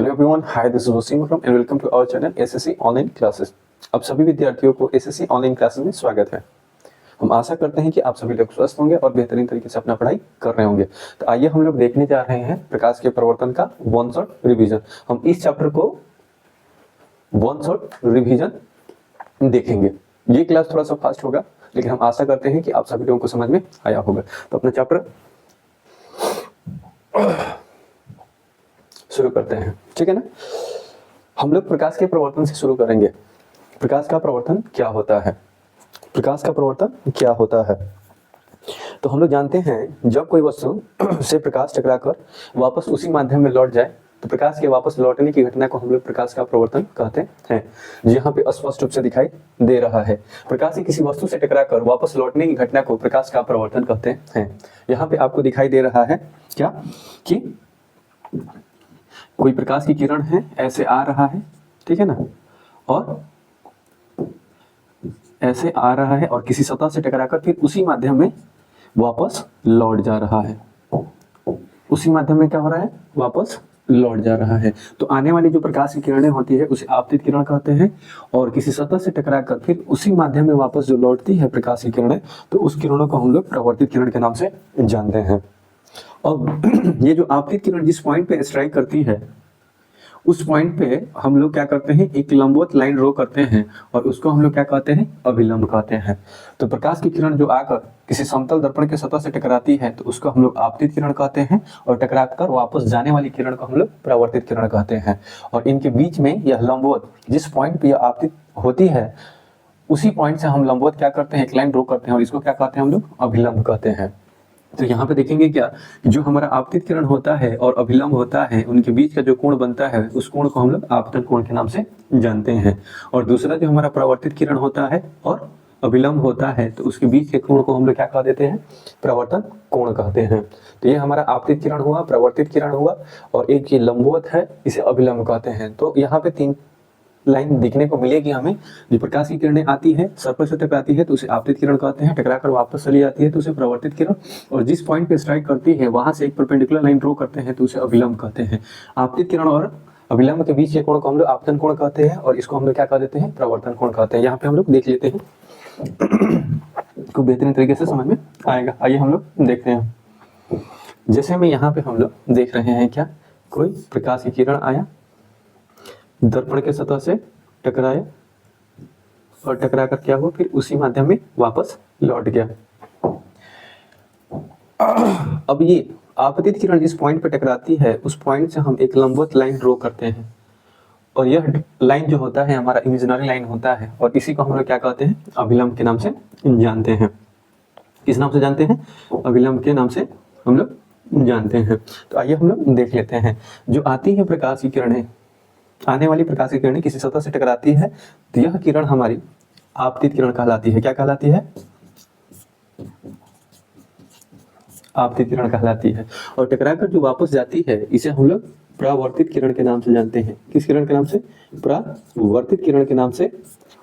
Hello everyone, hi this is Wasim Akram and welcome to our channel SSC online classes. अब सभी विद्यार्थियों को SSC online classes में स्वागत है। हम आशा करते हैं कि आप सभी लोग स्वस्थ होंगे और बेहतरीन तरीके से अपना पढ़ाई कर रहे होंगे। तो आइए हम लोग देखने जा रहे हैं प्रकाश के प्रवर्तन का वन शॉट रिवीजन। हम इस चैप्टर को वन शॉट रिवीजन देखेंगे। ये क्लास थोड़ा सा फास्ट होगा, लेकिन हम आशा करते हैं कि आप सभी लोगों को समझ में आया होगा। तो अपना चैप्टर शुरू करते हैं, ठीक है ना। हम लोग प्रकाश के प्रवर्तन से शुरू करेंगे। प्रकाश का प्रवर्तन क्या होता है? प्रकाश का प्रवर्तन क्या होता है? तो हम लोग जानते हैं जब कोई वस्तु से प्रकाश टकराकर वापस उसी माध्यम में लौट जाए तो प्रकाश के वापस लौटने की घटना को हम लोग प्रकाश का प्रवर्तन कहते हैं। यहाँ पे स्पष्ट रूप से दिखाई दे रहा है, प्रकाश की किसी वस्तु से टकराकर वापस लौटने की घटना को प्रकाश का प्रवर्तन कहते हैं। यहाँ पे आपको दिखाई दे रहा है क्या कि कोई प्रकाश की किरण है, ऐसे आ रहा है, ठीक है ना, और ऐसे आ रहा है और किसी सतह से टकराकर फिर उसी माध्यम में वापस लौट जा रहा है। उसी माध्यम में क्या हो रहा है? वापस लौट जा रहा है। तो आने वाली जो प्रकाश की किरणें होती है उसे आपतित किरण कहते हैं, और किसी सतह से टकराकर फिर उसी माध्यम में वापस जो लौटती है प्रकाश की किरणें, तो उस किरणों को हम लोग प्रवर्तित किरण के नाम से जानते हैं। अब ये जो आपतित किरण जिस पॉइंट पे स्ट्राइक करती है उस पॉइंट पे हम लोग क्या करते हैं, एक लंबवत लाइन ड्रॉ करते हैं और उसको हम लोग क्या कहते हैं? अभिलंब कहते हैं। तो प्रकाश की किरण जो आकर किसी समतल दर्पण के सतह से टकराती है तो उसको हम लोग आपतित किरण कहते हैं, और टकराकर वापस जाने वाली किरण को हम लोग परावर्तित किरण कहते हैं। और इनके बीच में यह लंबवत जिस पॉइंट पे यह आपतित होती है उसी पॉइंट से हम लंबवत क्या करते हैं? एक लाइन ड्रॉ करते हैं और इसको क्या कहते हैं? हम लोग अभिलंब कहते हैं। तो यहाँ पे देखेंगे क्या, जो हमारा आपतित किरण होता है और अभिलंब होता है, उनके बीच का जो कोण बनता है उस कोण को हम लोग आपतन कोण के नाम से जानते हैं। और दूसरा जो हमारा परावर्तित किरण होता है और अभिलंब होता है, तो उसके बीच के कोण को हम लोग क्या कह देते हैं? परावर्तन कोण कहते हैं। तो ये हमारा आपतित किरण हुआ, परावर्तित किरण हुआ, और एक ये लंबवत है, इसे अभिलंब कहते हैं। तो यहाँ पे तीन लाइन दिखने को मिलेगी हमें। जो प्रकाश की किरणें आती है, सर्पल सतह पे आती है तो उसे आपतित किरण कहते हैं, टकराकर वापस चली जाती है तो उसे परावर्तित किरण, और जिस पॉइंट पे स्ट्राइक करती है वहां से एक परपेंडिकुलर लाइन ड्रॉ करते हैं तो उसे अभिलंब कहते हैं। आपतित किरण और अभिलंब के बीच के कोण को हम लोग आपतन कोण कहते हैं, और इसको हम लोग क्या कह देते हैं? प्रवर्तन कोण कहते हैं। यहाँ पे हम लोग देख लेते हैं को बेहतरीन तरीके से समझ में आएगा। आइए हम लोग देखते हैं। जैसे में यहाँ पे हम लोग देख रहे हैं क्या, कोई प्रकाश की किरण आया, दर्पण के सतह से टकराया और टकराकर क्या हुआ? फिर उसी माध्यम में वापस लौट गया। अब ये आपतित किरण जिस पॉइंट पर टकराती है उस पॉइंट से हम एक लंबवत लाइन ड्रॉ करते हैं, और यह लाइन जो होता है हमारा इमेजिनरी लाइन होता है, और इसी को हम लोग क्या कहते हैं? अभिलंब के नाम से जानते हैं। किस नाम से जानते हैं? अभिलंब के नाम से हम लोग जानते हैं। तो आइए हम लोग देख लेते हैं। जो आती है प्रकाश की किरणें, आने वाली प्रकाश की किरणें किसी सतह से टकराती है तो यह किरण हमारी आपतित किरण कहलाती है। क्या कहलाती है? आपतित किरण कहलाती है। और टकराकर जो वापस जाती है इसे हम लोग परावर्तित किरण के नाम से जानते हैं। किस किरण के नाम से? परावर्तित किरण के नाम से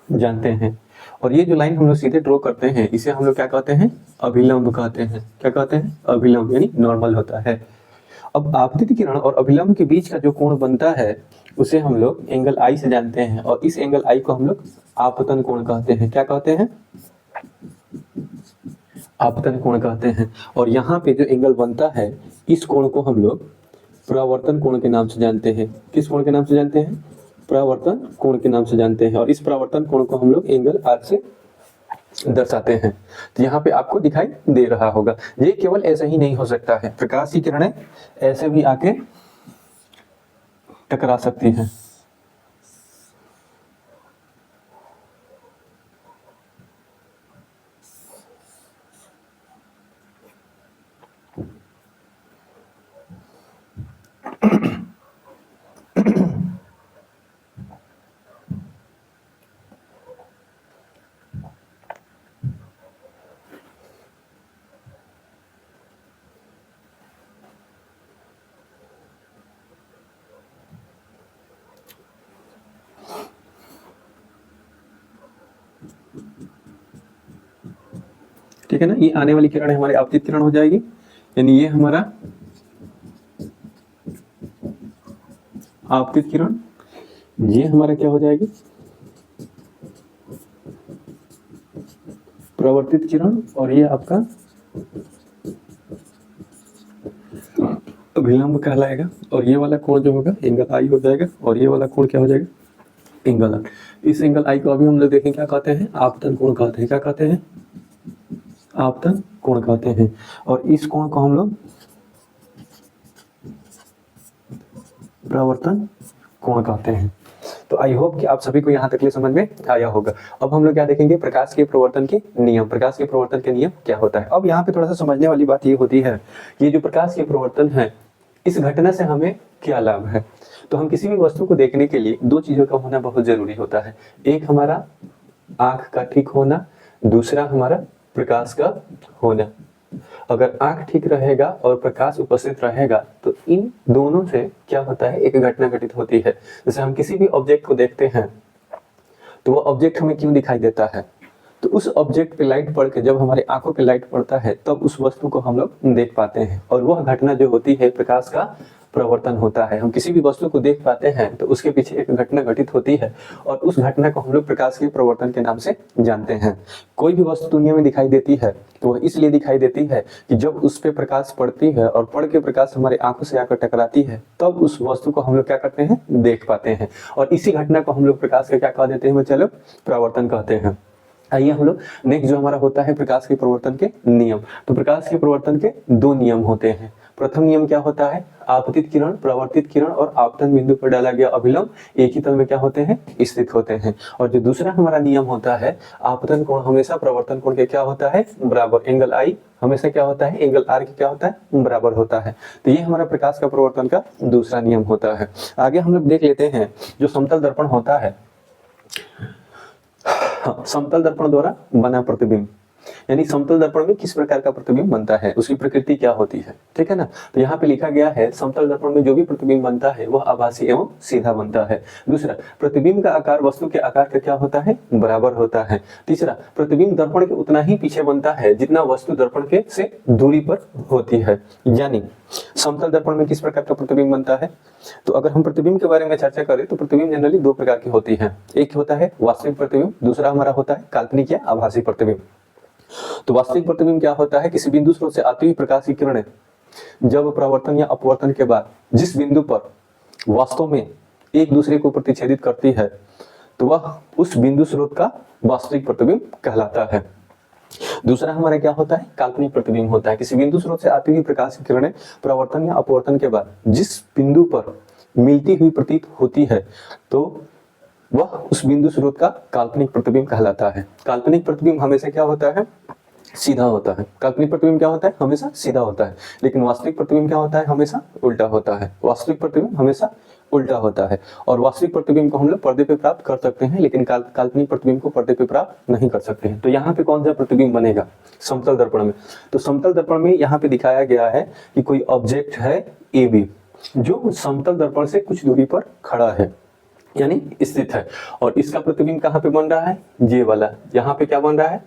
जानते हैं। और ये जो लाइन हम लोग सीधे ड्रॉ करते हैं इसे हम लोग क्या कहते हैं? अभिलंब कहते हैं। क्या कहते हैं? अभिलंब, यानी नॉर्मल होता है। अब आपतित किरण और अभिलंब के बीच का जो कोण बनता है उसे हम लोग एंगल आई से जानते हैं, और इस एंगल आई को हम लोग आपतन कोण कहते हैं। क्या कहते हैं? आपतन कोण कहते हैं। और यहाँ पे जो एंगल बनता है इस कोण को हम लोग परावर्तन कोण के नाम से जानते हैं। किस कोण के नाम से जानते हैं? परावर्तन कोण के नाम से जानते हैं। और इस परावर्तन कोण को हम लोग एंगल आर से दर्शाते हैं। तो यहाँ पे आपको दिखाई दे रहा होगा। ये केवल ऐसे ही नहीं हो सकता है, प्रकाश की किरणें ऐसे भी आके टकरा सकती हैं। ठीक है ना। ये आने वाली किरण हमारी आपतित किरण हो जाएगी, यानी ये हमारा आपतित किरण, ये हमारा क्या हो जाएगी प्रवर्तित किरण, और ये आपका अभिलंब कहलाएगा। और ये वाला कोण जो होगा एंगल आई हो जाएगा, और ये वाला कोण क्या हो जाएगा एंगल आई। इस एंगल आई को अभी हम लोग देखें क्या कहते हैं, आपतन कोण कहते हैं। क्या कहते हैं, आपतन कोण कहते हैं। और इस कोण को हम लोग प्रवर्तन कोण कहते हैं। तो आई होप कि आप सभी को यहाँ तक के समझ में आया होगा। अब हम लोग क्या देखेंगे, प्रकाश के प्रवर्तन के नियम। प्रकाश के प्रवर्तन के नियम क्या होता है। अब यहाँ पे थोड़ा सा समझने वाली बात ये होती है कि जो प्रकाश के प्रवर्तन है, इस घटना से हमें क्या लाभ है। तो हम किसी भी वस्तु को देखने के लिए दो चीजों का होना बहुत जरूरी होता है। एक हमारा आंख का ठीक होना, दूसरा हमारा प्रकाश का होना। अगर आंख ठीक रहेगा और प्रकाश उपस्थित रहेगा तो इन दोनों से क्या होता है, एक घटना घटित होती है। जैसे हम किसी भी ऑब्जेक्ट को देखते हैं तो वो ऑब्जेक्ट हमें क्यों दिखाई देता है, तो उस ऑब्जेक्ट पे लाइट पड़ के जब हमारे आंखों पे लाइट पड़ता है तब उस वस्तु को हम लोग देख पाते हैं। और वह घटना जो होती है प्रकाश का प्रवर्तन होता है। हम किसी भी वस्तु को देख पाते हैं तो उसके पीछे एक घटना घटित होती है, और उस घटना को हम लोग प्रकाश के प्रवर्तन के नाम से जानते हैं। कोई भी वस्तु दुनिया में दिखाई देती है तो वह इसलिए दिखाई देती है कि जब उस पे प्रकाश पड़ती है और पड़ के प्रकाश हमारे आंखों से आकर टकराती है तब उस वस्तु को हम लोग क्या करते हैं, देख पाते हैं। और इसी घटना को हम लोग प्रकाश का क्या कह देते हैं बच्चे लोग, प्रवर्तन कहते हैं। आइए हम लोग नेक्स्ट जो हमारा होता है प्रकाश के प्रवर्तन के नियम। तो प्रकाश के प्रवर्तन के दो नियम होते हैं। प्रथम नियम क्या होता है, आपतित किरण, प्रवर्तित किरण और आपतन बिंदु पर डाला गया अभिलंब एक ही तल में क्या होते हैं, स्थित होते हैं। और जो दूसरा हमारा नियम होता है, आपतन कोण हमेशा प्रवर्तन कोण के क्या होता है, बराबर। एंगल आई हमेशा क्या होता है, एंगल आर के क्या होता है, बराबर होता है। तो ये हमारा प्रकाश का प्रवर्तन का दूसरा नियम होता है। आगे हम लोग देख लेते हैं जो समतल दर्पण होता है। समतल दर्पण द्वारा बना प्रतिबिंब, यानी समतल दर्पण में किस प्रकार का प्रतिबिंब बनता है, उसकी प्रकृति क्या होती है, ठीक है ना। तो यहाँ पे लिखा गया है समतल दर्पण में जो भी प्रतिबिंब बनता है वह आभासी एवं सीधा बनता है। दूसरा, प्रतिबिंब का आकार वस्तु के आकार का क्या होता है, बराबर होता है। तीसरा, प्रतिबिंब दर्पण के उतना ही पीछे बनता है जितना वस्तु दर्पण के से दूरी पर होती है। यानी समतल दर्पण में किस प्रकार का प्रतिबिंब बनता है, तो अगर हम प्रतिबिंब के बारे में चर्चा करें तो प्रतिबिंब जनरली दो प्रकार की होती है। एक होता है वास्तविक प्रतिबिंब, दूसरा हमारा होता है काल्पनिक या आभासी प्रतिबिंब। तो वास्तविक प्रतिबिंब क्या होता है, किसी बिंदु स्रोत से आती हुई प्रकाश की किरणें जब प्रवर्तन या अपवर्तन के बाद जिस बिंदु पर वास्तव में एक दूसरे को प्रतिच्छेदित करती है तो वह उस बिंदु स्रोत का वास्तविक प्रतिबिंब कहलाता है। दूसरा हमारा क्या होता है, काल्पनिक प्रतिबिंब होता है। किसी बिंदु स्रोत से आती हुई प्रकाश की किरणें प्रवर्तन या अपवर्तन के बाद जिस बिंदु पर मिलती हुई प्रतीत होती है तो वह उस बिंदु स्रोत का काल्पनिक प्रतिबिंब कहलाता है। काल्पनिक प्रतिबिंब हमेशा क्या होता है, सीधा होता है। काल्पनिक प्रतिबिंब क्या होता है, हमेशा सीधा होता है। लेकिन वास्तविक प्रतिबिंब क्या होता है, हमेशा उल्टा होता है। वास्तविक प्रतिबिंब हमेशा उल्टा होता है। और वास्तविक प्रतिबिंब को हम लोग पर्दे पे प्राप्त कर सकते हैं, लेकिन काल्पनिक प्रतिबिंब को पर्दे पे प्राप्त नहीं कर सकते हैं। तो यहाँ पे कौन सा प्रतिबिंब बनेगा, समतल दर्पण में। तो समतल दर्पण में यहाँ पे दिखाया गया है कि कोई ऑब्जेक्ट है ए बी जो समतल दर्पण से कुछ दूरी पर खड़ा है, यानी स्थित है। और इसका प्रतिबिंब कहाँ पे बन रहा है, ये वाला। यहाँ पे क्या बन रहा है,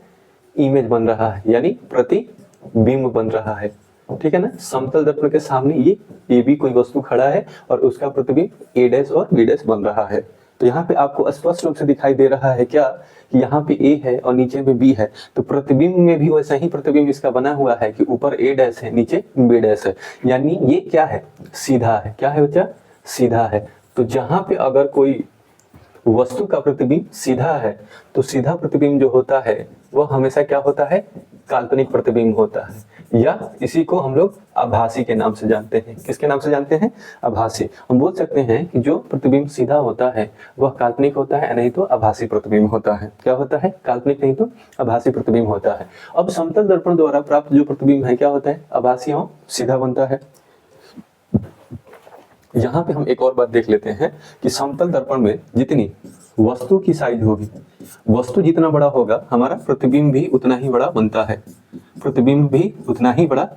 इमेज बन रहा है, यानी प्रतिबिंब बन रहा है, ठीक है ना। समतल दर्पण के सामने ये भी कोई वस्तु खड़ा है और उसका प्रतिबिंब ए डैश और बी डैश बन रहा है। तो यहाँ पे आपको स्पष्ट रूप से दिखाई दे रहा है क्या कि यहाँ पे ए है और नीचे में बी है। तो प्रतिबिंब में भी वैसा ही प्रतिबिंब इसका बना हुआ है कि ऊपर ए डैश है, नीचे बी डैश है। यानी ये क्या है, सीधा है। क्या है बच्चा, सीधा है। तो जहां पे अगर कोई वस्तु का प्रतिबिंब सीधा है तो सीधा प्रतिबिंब जो होता है वह हमेशा क्या होता है, काल्पनिक प्रतिबिंब होता है, या इसी को हम लोग आभासी के नाम से जानते हैं। किसके नाम से जानते हैं, आभासी। हम बोल सकते हैं कि जो प्रतिबिंब सीधा होता है वह काल्पनिक होता है, नहीं तो आभासी प्रतिबिंब होता है। क्या होता है, काल्पनिक नहीं तो आभासी प्रतिबिंब होता है। अब समतल दर्पण द्वारा प्राप्त जो प्रतिबिंब है क्या होता है, आभासी और सीधा बनता है। यहाँ पे हम एक और बात देख लेते हैं कि समतल दर्पण में जितनी वस्तु की साइज होगी, वस्तु जितना बड़ा होगा हमारा प्रतिबिंब भी उतना ही बड़ा बनता है। प्रतिबिंब भी उतना ही बड़ा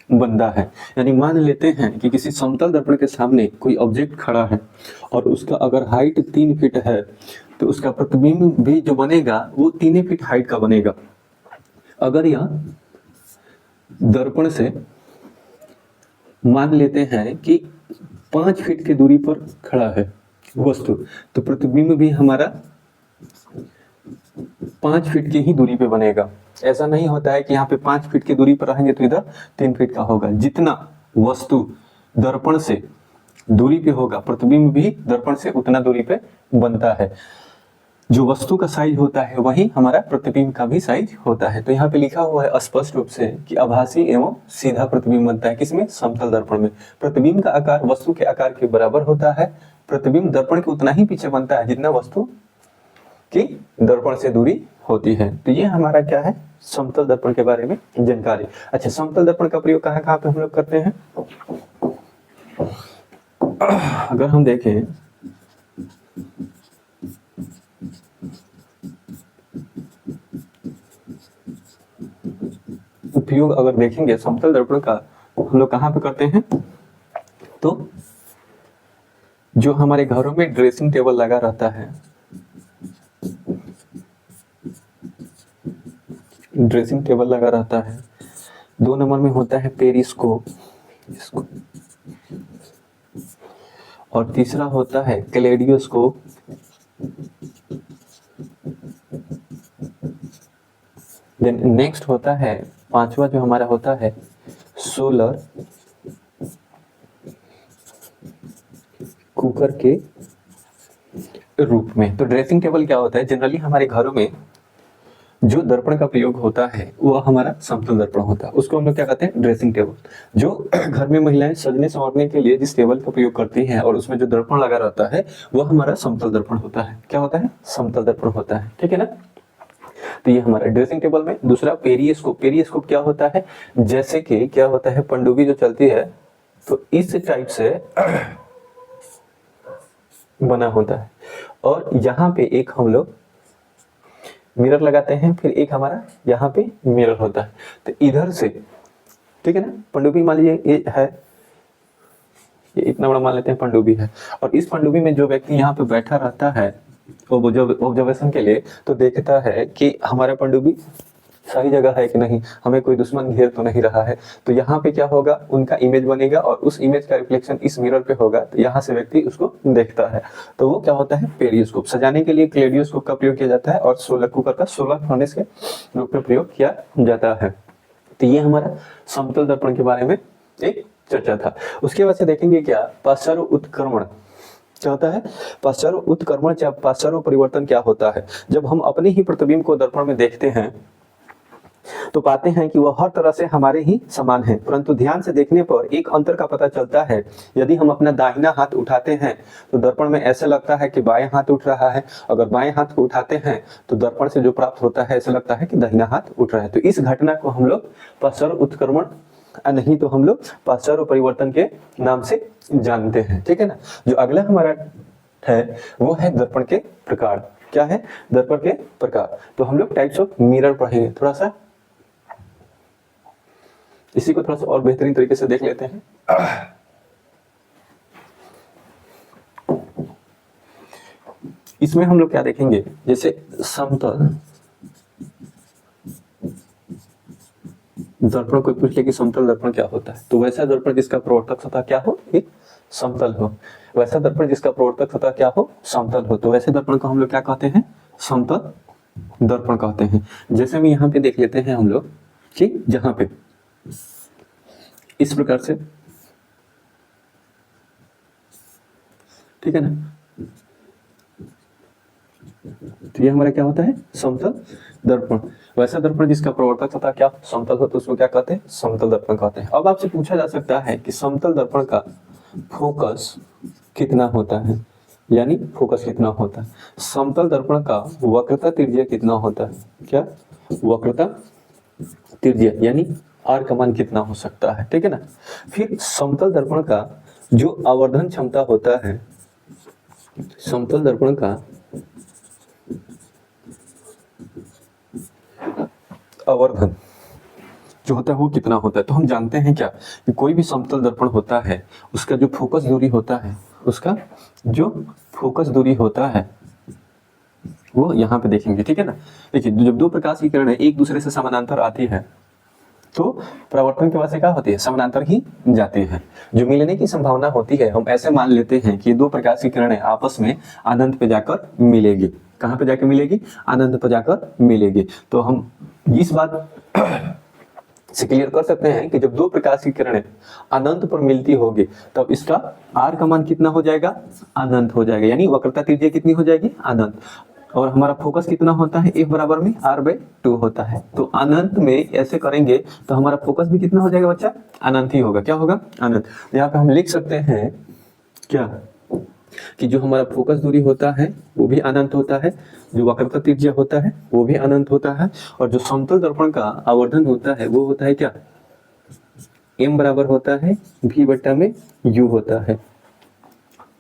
बनता है। यानी मान लेते हैं कि किसी समतल दर्पण के सामने कोई ऑब्जेक्ट खड़ा है और उसका अगर हाइट 3 फीट है तो उसका प्रतिबिंब भी जो बनेगा वो 3 फीट हाइट का बनेगा। अगर यह दर्पण से मान लेते हैं कि 5 फीट की दूरी पर खड़ा है वस्तु, तो प्रतिबिंब भी हमारा 5 फीट की ही दूरी पे बनेगा। ऐसा नहीं होता है कि यहाँ पे 5 फीट की दूरी पर रहेंगे तो इधर 3 फीट का होगा। जितना वस्तु दर्पण से दूरी पे होगा, प्रतिबिंब भी दर्पण से उतना दूरी पे बनता है। जो वस्तु का साइज होता है वही हमारा प्रतिबिंब का भी साइज होता है। तो यहाँ पे लिखा हुआ है स्पष्ट रूप से कि आभासी एवं सीधा प्रतिबिंब बनता है किसमें? समतल दर्पण में। प्रतिबिंब का आकार वस्तु के आकार के बराबर होता है। प्रतिबिंब दर्पण के उतना ही पीछे बनता है जितना वस्तु की दर्पण से दूरी होती है। तो ये हमारा क्या है? समतल दर्पण के बारे में जानकारी। अच्छा, समतल दर्पण का प्रयोग कहाँ कहाँ पे हम लोग करते हैं? अगर हम देखें उपयोग, अगर देखेंगे समतल दर्पण का हम लोग कहाँ पे करते हैं, तो जो हमारे घरों में ड्रेसिंग टेबल लगा रहता है, ड्रेसिंग टेबल लगा रहता है, 2 नंबर में होता है पेरिस्कोप, और तीसरा होता है कैलेडोस्कोप, देन नेक्स्ट होता है 5वां जो हमारा होता है सोलर कुकर के रूप में। तो ड्रेसिंग टेबल क्या होता है? जनरली हमारे घरों में जो दर्पण का प्रयोग होता है वह हमारा समतल दर्पण होता है, उसको हम लोग क्या कहते हैं? Dressing table. जो घर में महिलाएं सजने संवरने के लिए जिस टेबल का प्रयोग करती हैं और उसमें जो दर्पण लगा रहता है वह हमारा समतल दर्पण होता है। क्या होता है? समतल दर्पण होता है, ठीक है ना। तो ये हमारा ड्रेसिंग टेबल में। दूसरा पेरिस्कोप। पेरिस्कोप क्या होता है? जैसे कि क्या होता है, पनडुब्बी जो चलती है तो इस टाइप से बना होता है, और यहाँ पे एक हम लोग मिरर लगाते हैं, फिर एक हमारा यहाँ पे मिरर होता है। तो इधर से, ठीक है ना, पनडुब्बी मान लीजिए ये है, ये इतना बड़ा मान लेते हैं पनडुब्बी है, और इस पनडुब्बी में जो व्यक्ति यहाँ पे बैठा रहता है ऑब्जर्वेशन के लिए, तो देखता है कि हमारा पनडुब्बी सही जगह है कि नहीं, हमें कोई दुश्मन घेर तो नहीं रहा है। तो यहाँ पे क्या होगा, उनका इमेज बनेगा और उस इमेज का रिफ्लेक्शन इस मिरर पे होगा, तो यहाँ से व्यक्ति उसको देखता है। तो वो क्या होता है? पेरिस्कोप। सजाने के लिए क्लेडियोस्कोप का प्रयोग किया जाता है और सोलर कुकर का सोलर फर्नेस के रूप में प्रयोग किया जाता है। तो ये हमारा समतल दर्पण के बारे में एक चर्चा था। उसके बाद से देखेंगे क्या, पार्श्व उत्क्रमण क्या होता है? पार्श्व उत्क्रमण या पार्श्व परिवर्तन क्या होता है? जब हम अपने ही प्रतिबिंब को दर्पण में देखते हैं तो पाते हैं कि वह हर तरह से हमारे ही समान है, परंतु ध्यान से देखने पर एक अंतर का पता चलता है। यदि हम अपना दाहिना हाथ उठाते हैं तो दर्पण में ऐसा लगता है कि बाएं हाथ उठ रहा है, अगर बाएं हाथ को उठाते हैं तो दर्पण से जो प्राप्त होता है ऐसा लगता है कि दाहिना हाथ उठ रहा है। तो इस घटना को हम लोग पार्श्व उत्क्रमण, नहीं तो हम लोग पार्श्व परिवर्तन के नाम से जानते हैं, ठीक है ना। जो अगला हमारा है वो है दर्पण के प्रकार। क्या है? दर्पण के प्रकार। तो हम लोग टाइप्स ऑफ मिरर पढ़ेंगे, थोड़ा सा इसी को थोड़ा सा और बेहतरीन तरीके से देख लेते हैं। इसमें हम लोग क्या देखेंगे, जैसे समतल दर्पण कोई पूछ ले कि समतल दर्पण क्या होता है, तो वैसा दर्पण जिसका प्रवर्तक सतह क्या हो, एक समतल हो। वैसा दर्पण जिसका प्रवर्तक सतह क्या हो, समतल हो। तो वैसे दर्पण को हम लोग क्या कहते हैं? समतल दर्पण कहते हैं। जैसे में यहाँ पे देख लेते हैं हम लोग कि जहां पे इस प्रकार से, ठीक है ना, तो ये हमारा क्या होता है? समतल दर्पण। वैसा दर्पण जिसका प्रवर्तक सतह क्या समतल हो तो उसको क्या कहते हैं? समतल दर्पण कहते हैं। अब आपसे पूछा जा सकता है कि समतल दर्पण का फोकस कितना होता है, यानी फोकस कितना होता है। समतल दर्पण का वक्रता त्रिज्या कितना होता है? क्या? वक्रता त्रिज्या यानी आर का मान कितना हो सकता है, ठीक है ना। फिर समतल दर्पण का जो आवर्धन क्षमता होता है, समतल दर्पण का आवर्धन जो होता है वो कितना होता है। तो हम जानते हैं क्या कि कोई भी समतल दर्पण होता है उसका जो फोकस दूरी होता है, उसका जो फोकस दूरी होता है वो यहाँ पे देखेंगे, ठीक है ना। देखिए, जब दो प्रकाश की किरणें एक दूसरे से समानांतर आती है तो परावर्तन के बाद से क्या होती है, समानांतर ही जाते हैं। जो मिलने की संभावना होती है, हम ऐसे मान लेते हैं कि दो प्रकाश की किरणें आपस में अनंत पे जाकर मिलेगी। कहाँ पे जाकर मिलेगी, अनंत पे जाकर मिलेगी। तो हम इस बात से क्लियर कर सकते हैं कि जब दो प्रकाश की किरणें अनंत पर मिलती होगी तब इसका r का मान कितना हो जाएगा, अनंत हो जाएगा, यानी वक्रता त्रिज्या कितनी हो जाएगी, अनंत। और हमारा फोकस कितना होता है, F बराबर में r/2 होता है। तो अनंत में ऐसे करेंगे तो हमारा फोकस भी कितना हो जाएगा बच्चा, अनंत ही होगा। क्या होगा, अनंत। तो यहाँ पे हम लिख सकते हैं क्या, कि जो हमारा फोकस दूरी होता है वो भी अनंत होता है, जो वक्रता त्रिज्या होता है वो भी अनंत होता है, और जो समतल दर्पण का आवर्धन होता है वो होता है क्या, m बराबर होता है v/u होता है।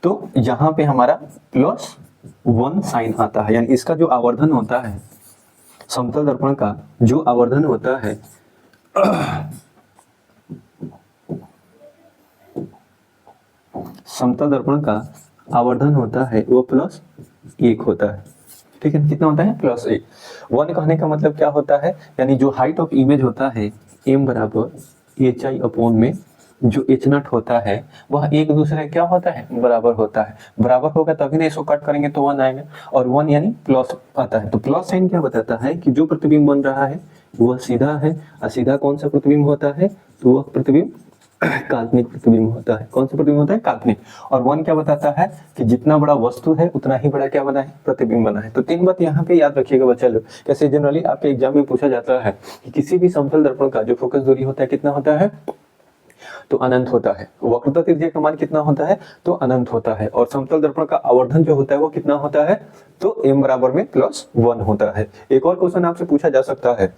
तो यहाँ पे हमारा +1 साइन आता है, यानी इसका जो आवर्धन होता है, समतल दर्पण का जो आवर्धन होता है समतल दर्पण का आवर्धन होता है वो +1 होता है। ठीक है, कितना होता है, +1। 1 कहने का मतलब क्या होता है, यानी जो हाइट ऑफ इमेज होता है m बराबर hi/में में जो h0 होता है वह एक दूसरे क्या होता है, बराबर होता है। बराबर होगा तभी ना इसको कट करेंगे तो 1 आएगा, और 1 यानी प्लस आता है। तो प्लस साइन क्या बताता है कि जो प्रतिबिंब बन रहा है वह सीधा है, और सीधा कौन सा प्रतिबिंब होता है, तो वह प्रतिबिंब काल्पनिक प्रतिबिंब होता है। कौन सा प्रतिबिंब होता है, काल्पनिक। और 1 क्या बताता है कि जितना बड़ा वस्तु है उतना ही बड़ा क्या बना है, प्रतिबिंब बना है। तो 3 बात यहाँ पे याद रखिएगा बच्चा लोग। कैसे जनरली आपके एग्जाम में पूछा जाता है कि किसी भी समतल दर्पण का जो फोकस दूरी होता है कितना होता है, तो अनंत होता है। वक्रता त्रिज्या का मान कितना होता है, तो अनंत होता है। और समतल दर्पण का आवर्धन जो होता है वो कितना होता है, तो m बराबर में +1 होता है। एक और क्वेश्चन आपसे पूछा जा सकता है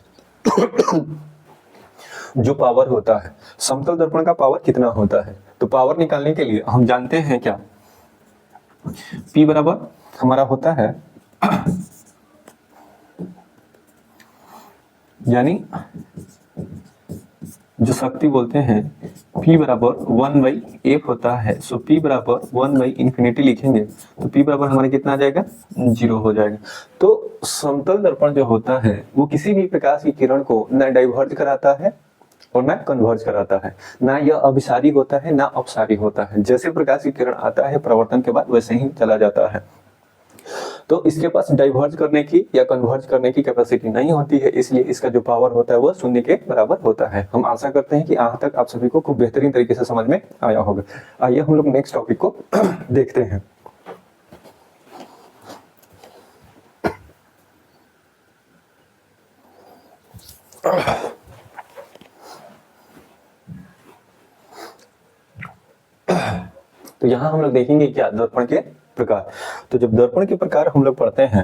जो पावर होता है, समतल दर्पण का पावर कितना होता है। तो पावर निकालने के लिए हम जानते हैं क्या, P बराबर हमारा होता है यानी जो शक्ति बोलते हैं P बराबर 1/f होता है। सो P बराबर 1/∞ लिखेंगे तो P बराबर हमारे कितना आ जाएगा, 0 हो जाएगा। तो समतल दर्पण जो होता है वो किसी भी प्रकाश की किरण को न डाइवर्ज कराता है और ना कन्वर्ज कराता है, ना यह अभिसारी होता है ना अपसारी होता है। जैसे प्रकाश की किरण आता है परावर्तन के बाद वैसे ही चला जाता है। तो इसके पास डाइवर्ज करने की या कन्वर्ज करने की कैपेसिटी नहीं होती है, इसलिए इसका जो पावर होता है वह 0 के बराबर होता है। हम आशा करते हैं कि यहाँ तक आप सभी को खूब बेहतरीन तरीके से समझ में आया होगा। आइए हम लोग नेक्स्ट टॉपिक को देखते हैं। तो यहाँ हम लोग देखेंगे क्या, दर्पण के प्रकार। तो जब दर्पण के प्रकार हम लोग पढ़ते हैं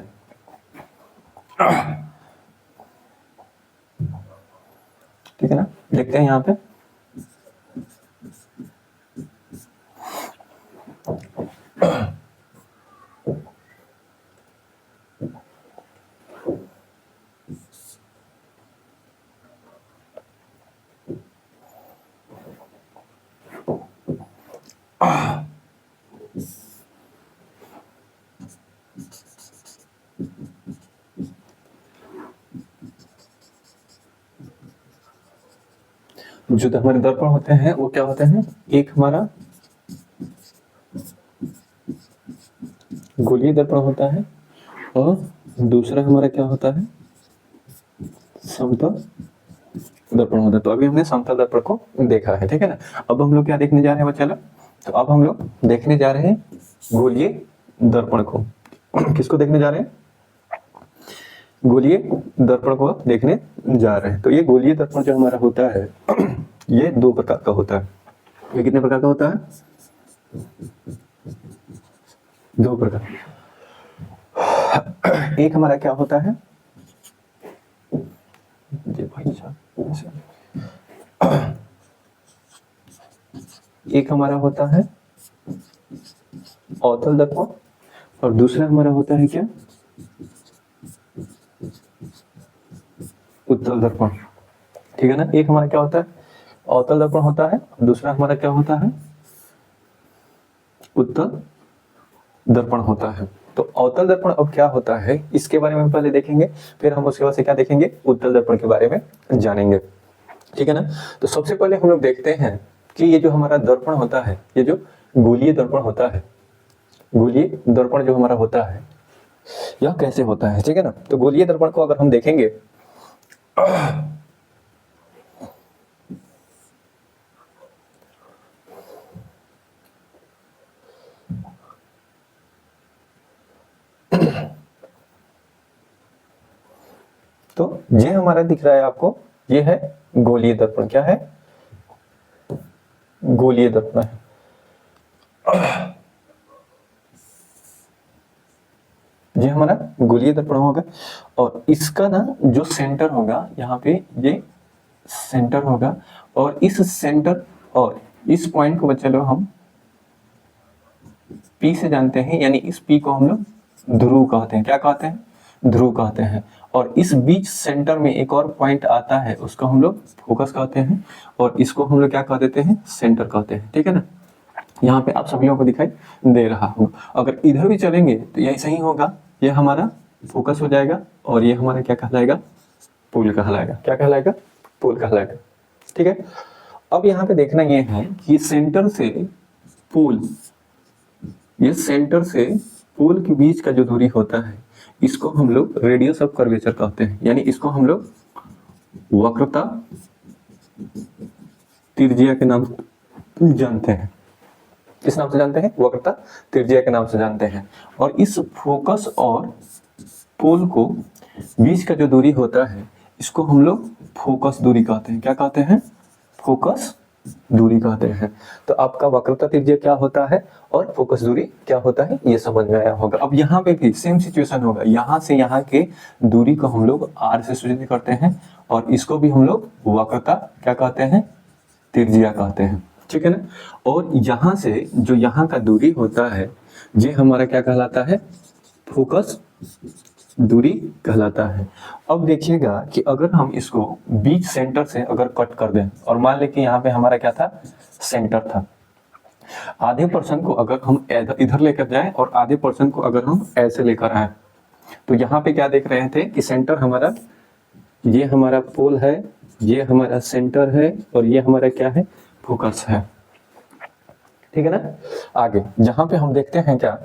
ठीक है ना, देखते हैं यहाँ पे जो हमारे दर्पण होते हैं वो क्या होते हैं, एक हमारा गोलीय दर्पण होता है और दूसरा हमारा क्या होता है, समतल दर्पण होता है। तो अभी हमने समतल दर्पण को देखा है, ठीक है ना। अब हम लोग क्या देखने जा रहे हैं बच्चा लोग, तो अब हम लोग देखने जा रहे हैं गोलीय दर्पण को। किसको देखने जा रहे हैं, गोलीय दर्पण को देखने जा रहे हैं। तो ये गोलीय दर्पण जो हमारा होता है ये 2 प्रकार का होता है। ये कितने प्रकार का होता है, 2 प्रकार। एक हमारा क्या होता है, जी भाई साहब, एक हमारा होता है अवतल दर्पण और दूसरा हमारा होता है क्या, उत्तल दर्पण। ठीक है ना, एक हमारा क्या होता है अवतल दर्पण होता है, दूसरा हमारा क्या होता है उत्तल दर्पण होता है। तो अवतल दर्पण अब क्या होता है इसके बारे में पहले देखेंगे, फिर हम उसके बाद से क्या देखेंगे, उत्तल दर्पण के बारे में जानेंगे। ठीक है ना। तो सबसे पहले हम लोग देखते हैं कि ये जो हमारा दर्पण होता है, ये जो गोलीय दर्पण होता है, गोलीय दर्पण जो हमारा होता है यह कैसे होता है, ठीक है ना। तो गोलीय दर्पण को अगर हम देखेंगे तो ये हमारा दिख रहा है आपको, ये है गोलीय दर्पण। क्या है? गोलीय दर्पण है। ये हमारा गोलीय दर्पण होगा और इसका ना जो सेंटर होगा यहाँ पे, ये सेंटर होगा और इस सेंटर और इस पॉइंट को बच्चे लोग हम P से जानते हैं, यानी इस P को हम लोग ध्रुव कहते हैं। क्या कहते हैं? ध्रुव कहते हैं। और इस बीच सेंटर में एक और पॉइंट आता है, उसको हम लोग फोकस कहते हैं और इसको हम लोग क्या कह देते हैं? सेंटर कहते हैं। ठीक है ना। यहाँ पे आप सभी लोगों को दिखाई दे रहा होगा। अगर इधर भी चलेंगे तो ये ऐसा ही होगा, ये हमारा फोकस हो जाएगा और ये हमारा क्या कहलाएगा? पोल कहलाएगा। क्या कहलाएगा? पोल कहलाएगा। ठीक है। अब यहाँ पे देखना ये है कि सेंटर से पोल, ये सेंटर से पोल के बीच का जो दूरी होता है इसको हम लोग रेडियस ऑफ कर्वेचर कहते हैं, यानी इसको हम लोग वक्रता त्रिज्या के नाम से जानते हैं। किस नाम से जानते हैं? वक्रता त्रिज्या के नाम से जानते हैं। और इस फोकस और पोल को बीच का जो दूरी होता है इसको हम लोग फोकस दूरी कहते हैं। क्या कहते हैं? फोकस दूरी कहते हैं। तो आपका वक्रता त्रिज्या क्या होता है और फोकस दूरी क्या होता है ये समझ में आया होगा। अब यहाँ पे भी सेम सिचुएशन होगा। यहाँ से यहाँ के दूरी को हम लोग r से सूचित करते हैं और इसको भी हम लोग वक्रता क्या कहते हैं? त्रिज्या कहते हैं। ठीक है ना। और यहाँ से जो यहाँ का दूरी होता है ये हमारा क्या कहलाता है? फोकस दूरी कहलाता है। अब देखिएगा कि अगर हम इसको बीच सेंटर से अगर कट कर दें और मान लें कि यहाँ पे हमारा क्या था? सेंटर था। आधे पर्सन को अगर हम इधर लेकर जाएं और आधे पर्सन को अगर हम ऐसे लेकर आए तो यहाँ पे क्या देख रहे थे कि सेंटर हमारा, ये हमारा पोल है, ये हमारा सेंटर है और ये हमारा क्या है? फोकस है। ठीक है ना। आगे जहां पे हम देखते हैं क्या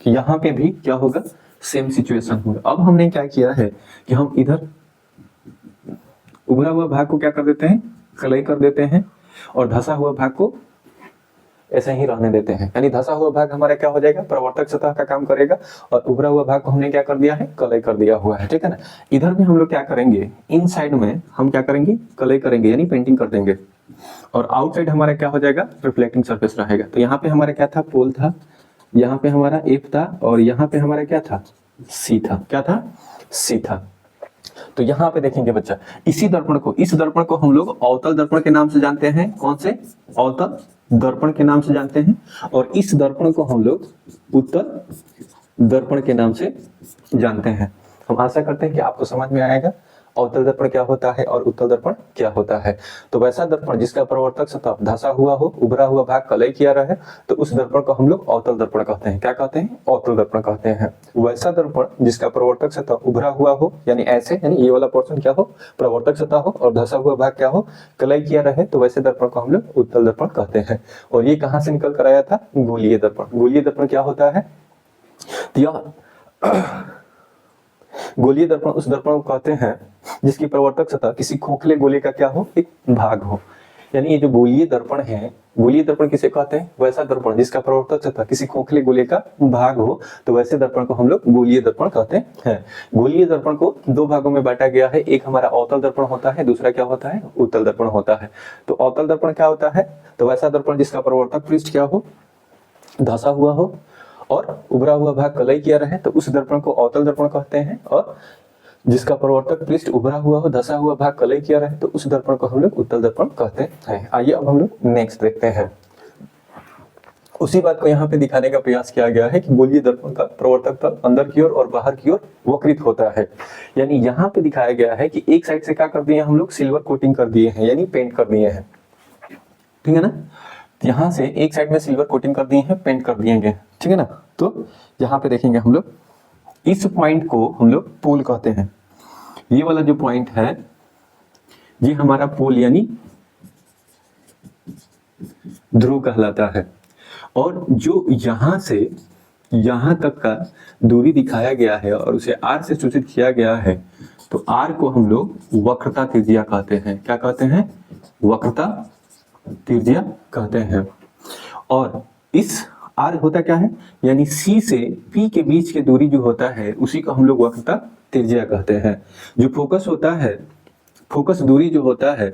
कि यहाँ पे भी क्या होगा? सेम सिचुएशन होगा। अब हमने क्या किया है कि हम इधर उभरा हुआ भाग को क्या कर देते हैं? कलई कर देते हैं और धंसा हुआ भाग को ऐसे ही रहने देते हैं। यानी धंसा हुआ भाग हमारा क्या हो जाएगा? प्रवर्तक सतह का काम करेगा और उभरा हुआ भाग को हमने क्या कर दिया है? कलई कर दिया हुआ है। ठीक है ना। इधर भी हम लोग क्या करेंगे? इन साइड में हम क्या करेंगे? कलई करेंगे, यानी पेंटिंग कर देंगे और आउटसाइड हमारा क्या हो जाएगा? रिफ्लेक्टिंग सरफेस रहेगा। तो यहाँ पे हमारा क्या था? पोल था, यहाँ पे हमारा F था और यहाँ पे हमारा क्या था? C था। क्या था? C था। तो यहाँ पे देखेंगे बच्चा, इसी दर्पण को, इस दर्पण को हम लोग अवतल दर्पण के नाम से जानते हैं। कौन से? अवतल दर्पण के नाम से जानते हैं। और इस दर्पण को हम लोग उत्तल दर्पण के नाम से जानते हैं। हम आशा करते हैं कि आपको समझ में आएगा अवतल दर्पण क्या होता है और उत्तल दर्पण क्या होता है। तो वैसा दर्पण जिसका प्रवर्तक सतह धंसा हुआ हो, उभरा हुआ भाग कलई किया रहे, तो उस दर्पण को हम लोग अवतल दर्पण कहते हैं। क्या कहते हैं? अवतल दर्पण कहते हैं। वैसा दर्पण जिसका प्रवर्तक सतह उभरा हुआ हो, यानी ऐसे, यानी ये वाला पोर्शन क्या हो? प्रवर्तक सतह हो और धंसा हुआ भाग क्या हो? कलई किया रहे, तो वैसे दर्पण को हम लोग उत्तल दर्पण कहते हैं। और ये कहाँ से निकल कर आया था? गोलीय दर्पण। गोलीय दर्पण क्या होता है? गोलीय दर्पण उस दर्पण को कहते हैं जिसकी प्रवर्तक सतह किसी खोखले गोले का क्या हो? एक भाग हो। यानी ये जो गोलीय दर्पण है, गोलीय दर्पण किसे कहते हैं? वैसा दर्पण जिसका प्रवर्तक सतह किसी खोखले गोले का भाग हो, तो वैसे दर्पण को हम लोग गोलीय दर्पण कहते हैं। गोलीय दर्पण को दो भागों में बांटा गया है। एक हमारा अवतल दर्पण होता है, दूसरा क्या होता है? उत्तल दर्पण होता है। तो अवतल दर्पण क्या होता है? तो वैसा दर्पण जिसका प्रवर्तक पृष्ठ क्या हो? धंसा हुआ हो और उभरा हुआ भाग कलई किया रहे, तो उस दर्पण को अवतल दर्पण कहते हैं। और जिसका प्रवर्तक पृष्ठ उभरा हुआ हो, धंसा हुआ भाग कलई किया रहे, तो उस दर्पण को हम लोग उत्तल दर्पण कहते हैं। आइए अब हम लोग नेक्स्ट देखते हैं। उसी बात को यहाँ पे दिखाने का प्रयास किया गया है कि गोलीय दर्पण का प्रवर्तक तल अंदर की ओर और बाहर की ओर वक्रित होता है। यानी यहाँ पे दिखाया गया है कि एक साइड से क्या कर दिए हम लोग? सिल्वर कोटिंग कर दिए हैं, यानी पेंट कर दिए हैं। ठीक है ना। यहाँ से एक साइड में सिल्वर कोटिंग कर दिए हैं, पेंट कर दिए गए। ठीक है ना। तो यहाँ पे देखेंगे हम लोग, इस पॉइंट को हम लोग पोल कहते हैं। ये वाला जो पॉइंट है ये हमारा पोल यानी ध्रुव कहलाता है। और जो यहां से यहां तक का दूरी दिखाया गया है और उसे r से सूचित किया गया है, तो r को हम लोग वक्रता त्रिज्या कहते हैं। क्या कहते हैं? वक्रता त्रिज्या कहते हैं। और इस r होता क्या है, यानी c से p के बीच की दूरी जो होता है उसी को हम लोग वक्रता त्रिज्या कहते हैं। जो फोकस होता है, फोकस दूरी जो होता है,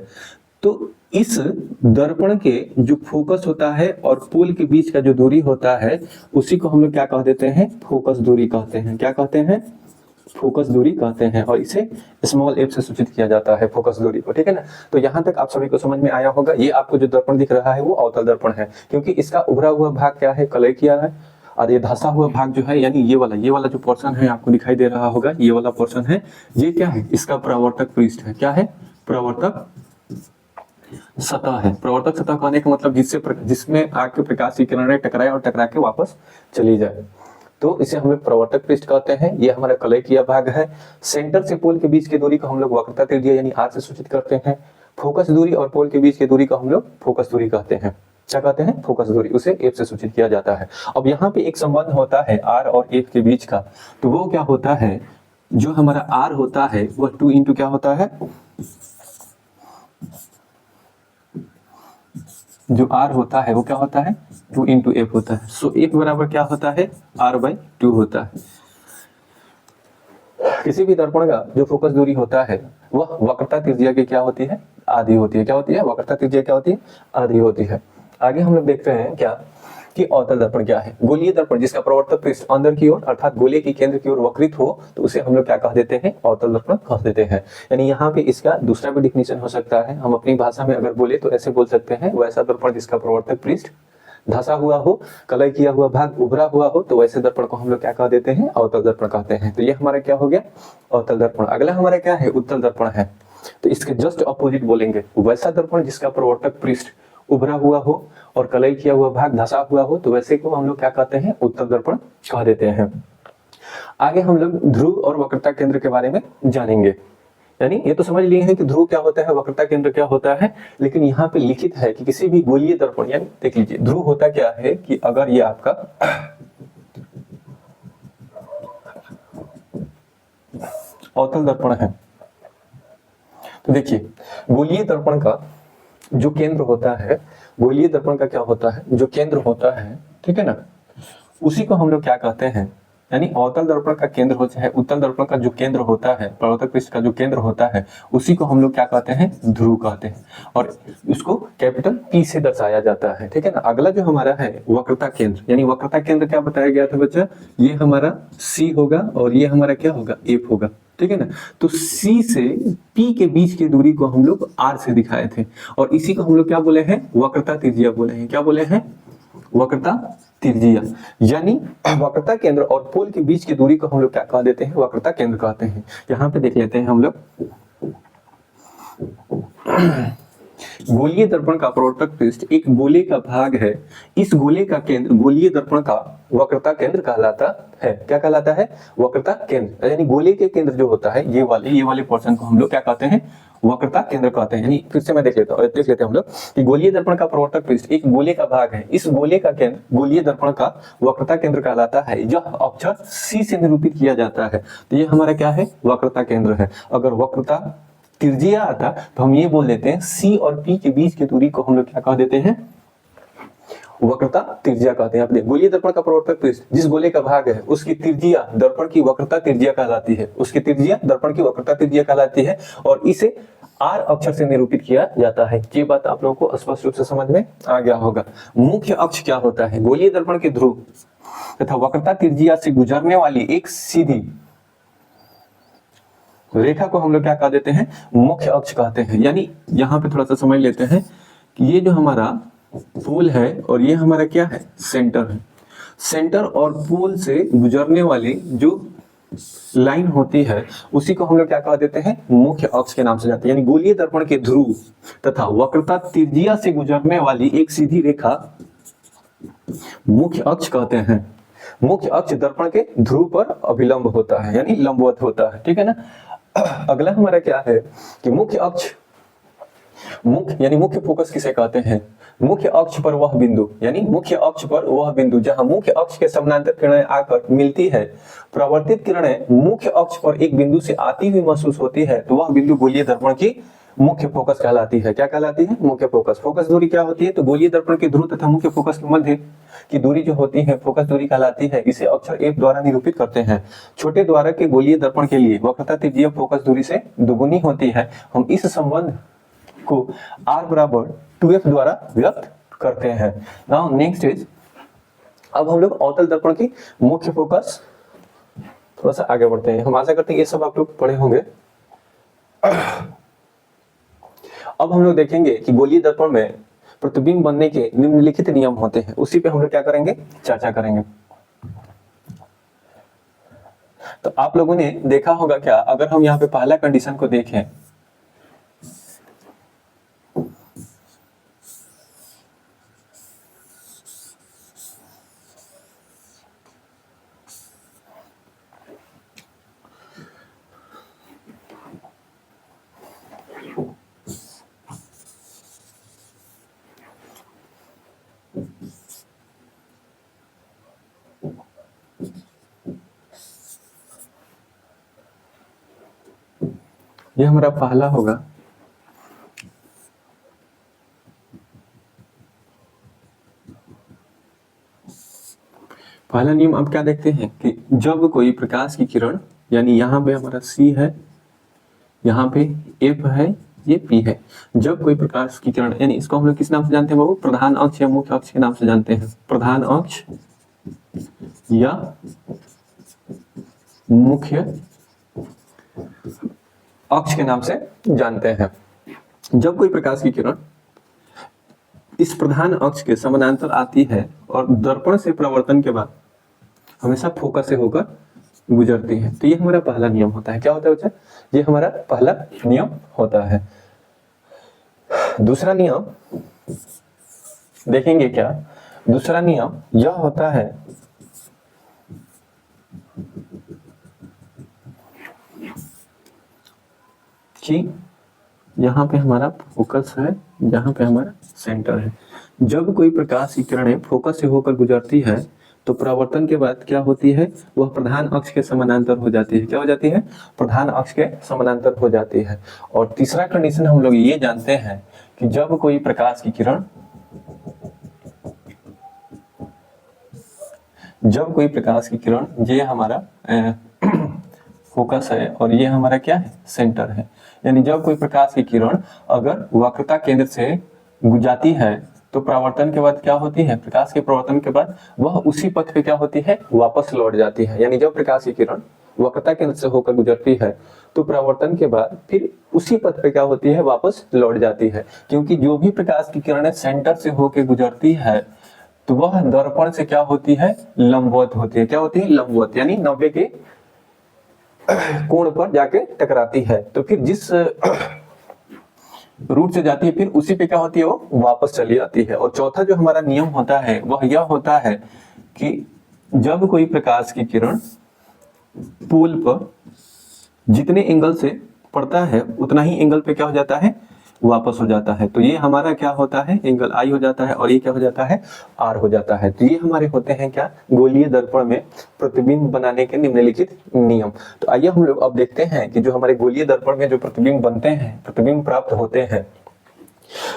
तो इस दर्पण के जो फोकस होता है और पोल के बीच का जो दूरी होता है उसी को हम लोग क्या कह देते हैं? फोकस दूरी कहते हैं। क्या कहते हैं? फोकस दूरी कहते हैं। और इसे स्मॉल f से सूचित किया जाता है फोकस दूरी को, ठीक है ना। तो यहाँ तक आप सभी को समझ में आया होगा। ये आपको जो दर्पण दिख रहा है वो अवतल दर्पण है, क्योंकि इसका उभरा हुआ भाग क्या है? कलय किया है। और ये धंसा हुआ भाग जो है, यानी ये वाला जो पोर्शन है आपको दिखाई दे रहा होगा, ये वाला पोर्शन है, ये क्या है? इसका परावर्तक पृष्ठ है। क्या है? परावर्तक सतह है। प्रवर्तक सतह कहने का मतलब जिसमें आग के प्रकाश की किरणें टकराए और टकरा के वापस चली जाए, तो इसे हम लोग प्रवर्तक पृष्ठ कहते हैं। ये हमारा कलय किया भाग है। सेंटर से पोल के बीच की दूरी को हम लोग वक्रता त्रिज्या यानी r से सूचित करते हैं। फोकस दूरी और पोल के बीच की दूरी को हम लोग फोकस दूरी कहते हैं। क्या कहते हैं? फोकस दूरी, उसे f से सूचित किया जाता है। अब यहाँ पे एक संबंध होता है r और f के बीच का, तो वो क्या होता है? जो हमारा r होता है वह 2 इंटू क्या होता है? जो r होता है वो क्या होता है? 2 इंटू एफ होता है। सो f बराबर क्या होता है? r/2 होता है। किसी भी दर्पण का जो फोकस दूरी होता है वह वक्रता त्रिज्या की क्या होती है? आधी होती है। क्या होती है? वक्रता त्रिज्या क्या होती है? आधी होती है। आगे हम लोग देखते हैं क्या कि अवतल दर्पण क्या है। गोलीय दर्पण जिसका प्रवर्तक पृष्ठ अंदर की ओर अर्थात गोले की केंद्र की ओर वक्रित हो, तो उसे हम लोग क्या कह देते हैं? अवतल दर्पण कह देते हैं। यानी यहाँ पे इसका दूसरा भी डिफिनीशन हो सकता है। हम अपनी भाषा में अगर बोले तो ऐसे बोल सकते हैं, वैसा दर्पण जिसका प्रवर्तक पृष्ठ धंसा हुआ हो, कलय किया हुआ भाग उभरा हुआ हो, तो वैसे दर्पण को हम लोग क्या कह देते हैं? अवतल दर्पण कहते हैं। तो ये हमारा क्या हो गया? अवतल दर्पण। अगला हमारा क्या है? उत्तल दर्पण है। तो इसके जस्ट अपोजिट बोलेंगे, वैसा दर्पण जिसका प्रवर्तक पृष्ठ उभरा हुआ हो और कलई किया हुआ भाग धंसा हुआ हो, तो वैसे को हम लोग क्या कहते हैं? उत्तल दर्पण कह देते हैं। आगे हम लोग ध्रुव और वक्रता केंद्र के बारे में जानेंगे। यानी ये तो समझ लिए हैं कि ध्रुव क्या होता है, वक्रता केंद्र क्या होता है, लेकिन यहाँ पे लिखित है कि किसी भी गोलीय दर्पण, यानी देख लीजिए ध्रुव होता क्या है कि अगर ये आपका अवतल दर्पण है, तो देखिए गोलीय दर्पण का जो केंद्र होता है, गोलीय दर्पण का क्या होता है? जो केंद्र होता है, ठीक है ना, उसी को हम लोग क्या कहते हैं? यानी अवतल दर्पण का केंद्र हो चाहे उत्तल दर्पण का जो केंद्र होता है, प्रवर्तक पृष्ठ का जो केंद्र होता है, उसी को हम लोग क्या कहते हैं? ध्रुव कहते हैं। और उसको कैपिटल P से दर्शाया जाता है, ठीक है ना। अगला जो हमारा है वक्रता केंद्र, यानी वक्रता केंद्र क्या बताया गया था बच्चा? ये हमारा C होगा और ये हमारा क्या होगा? F होगा, ठीक है ना। तो C से P के बीच की दूरी को हम लोग R से दिखाए थे, और इसी को हम लोग क्या बोले हैं? वक्रता त्रिज्या बोले हैं। क्या बोले हैं? वक्रता त्रिज्या। यानी वक्रता केंद्र और पोल के बीच की दूरी को हम लोग क्या कह देते हैं? वक्रता केंद्र कहते हैं। यहाँ पे देख लेते हैं हम लोग, गोलीय दर्पण का प्रवर्तक पृष्ठ एक गोले का भाग है। इस गोले का केंद्र गोलीय दर्पण का वक्रता केंद्र कहलाता है। क्या कहलाता है? वक्रता केंद्र। यानी गोले के केंद्र जो होता है, ये वाले पोर्शन को हम लोग क्या कहते हैं? वक्रता केंद्र कहते हैं। यानी फिर से मैं देख लेते हैं हम लोग कि गोलीय दर्पण का प्रवर्तक पृष्ठ एक गोले का भाग है। इस गोले का केंद्र गोलीय दर्पण का वक्रता केंद्र कहलाता है। यह अक्षर C से निरूपित किया जाता है। तो ये हमारा क्या है? वक्रता केंद्र है। अगर वक्रता त्रिज्या आता तो हम ये बोल देते हैं C और P के बीच की दूरी को हम लोग क्या कह देते हैं? वक्रता त्रिज्या कहते हैं। अपने गोलीय दर्पण का प्रवर्तक पृष्ठ जिस गोले का भाग है उसकी त्रिज्या दर्पण की वक्रता त्रिज्या कहलाती है। उसकी त्रिज्या दर्पण की वक्रता त्रिज्या कहलाती है और इसे R अक्षर से निरूपित किया जाता है। ये बात आप लोगों को स्पष्ट रूप से समझ में आ गया होगा। मुख्य अक्ष क्या होता है? गोलीय दर्पण के ध्रुव तथा वक्रता त्रिज्या से गुजरने वाली एक सीधी रेखा को हम लोग क्या कह देते हैं? मुख्य अक्ष कहते हैं। यानी यहाँ पे थोड़ा सा समझ लेते हैं कि ये जो हमारा पोल है और ये हमारा क्या है? सेंटर है। सेंटर और पोल से गुजरने वाली जो लाइन होती है उसी को हम लोग क्या कह देते हैं? मुख्य अक्ष के नाम से जाते हैं। यानी गोलीय दर्पण के ध्रुव तथा वक्रता त्रिज्या से गुजरने वाली एक सीधी रेखा मुख्य अक्ष कहते हैं। मुख्य अक्ष दर्पण के ध्रुव पर अभिलंब होता है, यानी लंबवत होता है, ठीक है ना। अगला हमारा क्या है कि मुख्य अक्ष, मुख्य यानी मुख्य फोकस किसे कहते हैं? मुख्य अक्ष पर वह बिंदु, यानी मुख्य अक्ष पर वह बिंदु जहां मुख्य अक्ष के समानांतर किरणें आकर मिलती है, प्रवर्तित किरणें मुख्य अक्ष पर एक बिंदु से आती हुई महसूस होती है, तो वह बिंदु गोलीय दर्पण की मुख्य फोकस कहलाती है। क्या कहलाती है? मुख्य फोकस। फोकस दूरी क्या होती है? तो गोलीय दर्पण के ध्रुव तथा मुख्य फोकस के मध्य की दूरी जो होती है फोकस दूरी कहलाती है। इसे अक्षर F द्वारा निरूपित करते हैं। छोटे द्वारक के गोलीय दर्पण के लिए वक्रता त्रिज्यीय फोकस दूरी से दुगुनी होती है। हम इस संबंध को R बराबर 2F द्वारा व्यक्त करते हैं। नाउ नेक्स्ट इज, अब हम लोग अवतल दर्पण की मुख्य फोकस थोड़ा सा आगे बढ़ते हैं। हम आशा करते हैं ये सब आप लोग पढ़े होंगे। अब हम लोग देखेंगे कि गोलीय दर्पण में प्रतिबिंब बनने के निम्नलिखित नियम होते हैं, उसी पे हम लोग क्या करेंगे? चर्चा करेंगे। तो आप लोगों ने देखा होगा क्या, अगर हम यहाँ पे पहला कंडीशन को देखें, ये हमारा पहला होगा। पहला नियम आप क्या देखते हैं कि जब कोई प्रकाश की किरण, यानी यहाँ पे हमारा C है, यहाँ पे F है, ये P है। जब कोई प्रकाश की किरण, यानी इसको हम लोग किस नाम से जानते हैं बाबू? प्रधान अक्ष या मुख्य अक्ष के नाम से जानते हैं। प्रधान अक्ष या मुख्य अक्ष के नाम से जानते हैं। जब कोई प्रकाश की किरण इस प्रधान अक्ष के समानांतर आती है और दर्पण से प्रवर्तन के बाद हमेशा फोकस से होकर गुजरती है, तो ये हमारा पहला नियम होता है। क्या होता है बच्चा? ये हमारा पहला नियम होता है। दूसरा नियम देखेंगे क्या? दूसरा नियम यह होता है कि यहाँ पे हमारा फोकस है, यहाँ पे हमारा सेंटर है। जब कोई प्रकाश की किरणें फोकस से होकर गुजरती है तो प्रवर्तन के बाद क्या होती है? वह प्रधान अक्ष के समानांतर हो जाती है। क्या हो जाती है? प्रधान अक्ष के समानांतर हो जाती है। और तीसरा कंडीशन हम लोग ये जानते हैं कि जब कोई प्रकाश की किरण, जब कोई प्रकाश की किरण, ये हमारा फोकस है और ये हमारा क्या है? सेंटर है। यानी जब कोई प्रकाश की किरण अगर वक्रता केंद्र से जाती है तो प्रवर्तन के बाद क्या होती है? प्रकाश के प्रवर्तन के बाद वह उसी पथ पे क्या होती है? वापस लौट जाती है। यानी जब प्रकाश की किरण वक्रता केंद्र से होकर गुजरती है तो प्रवर्तन के बाद फिर उसी पथ पे क्या होती है? वापस लौट जाती है। क्योंकि जो भी प्रकाश की किरणें सेंटर से होकर गुजरती है तो वह दर्पण से क्या होती है? लंबवत होती है। क्या होती है? लंबवत, यानी 90 के कोण पर जाके टकराती है। तो फिर जिस रूट से जाती है फिर उसी पे क्या होती है? वो वापस चली आती है। और चौथा जो हमारा नियम होता है वह यह होता है कि जब कोई प्रकाश की किरण पोल पर जितने एंगल से पड़ता है उतना ही एंगल पे क्या हो जाता है? वापस हो जाता है। तो ये हमारा क्या होता है? एंगल I हो जाता है और ये क्या हो जाता है? R हो जाता है। तो ये हमारे होते हैं क्या? गोलीय दर्पण में प्रतिबिंब बनाने के निम्नलिखित नियम। तो आइए हम लोग अब देखते हैं कि जो हमारे गोलीय दर्पण में जो प्रतिबिंब बनते हैं, प्रतिबिंब प्राप्त होते हैं,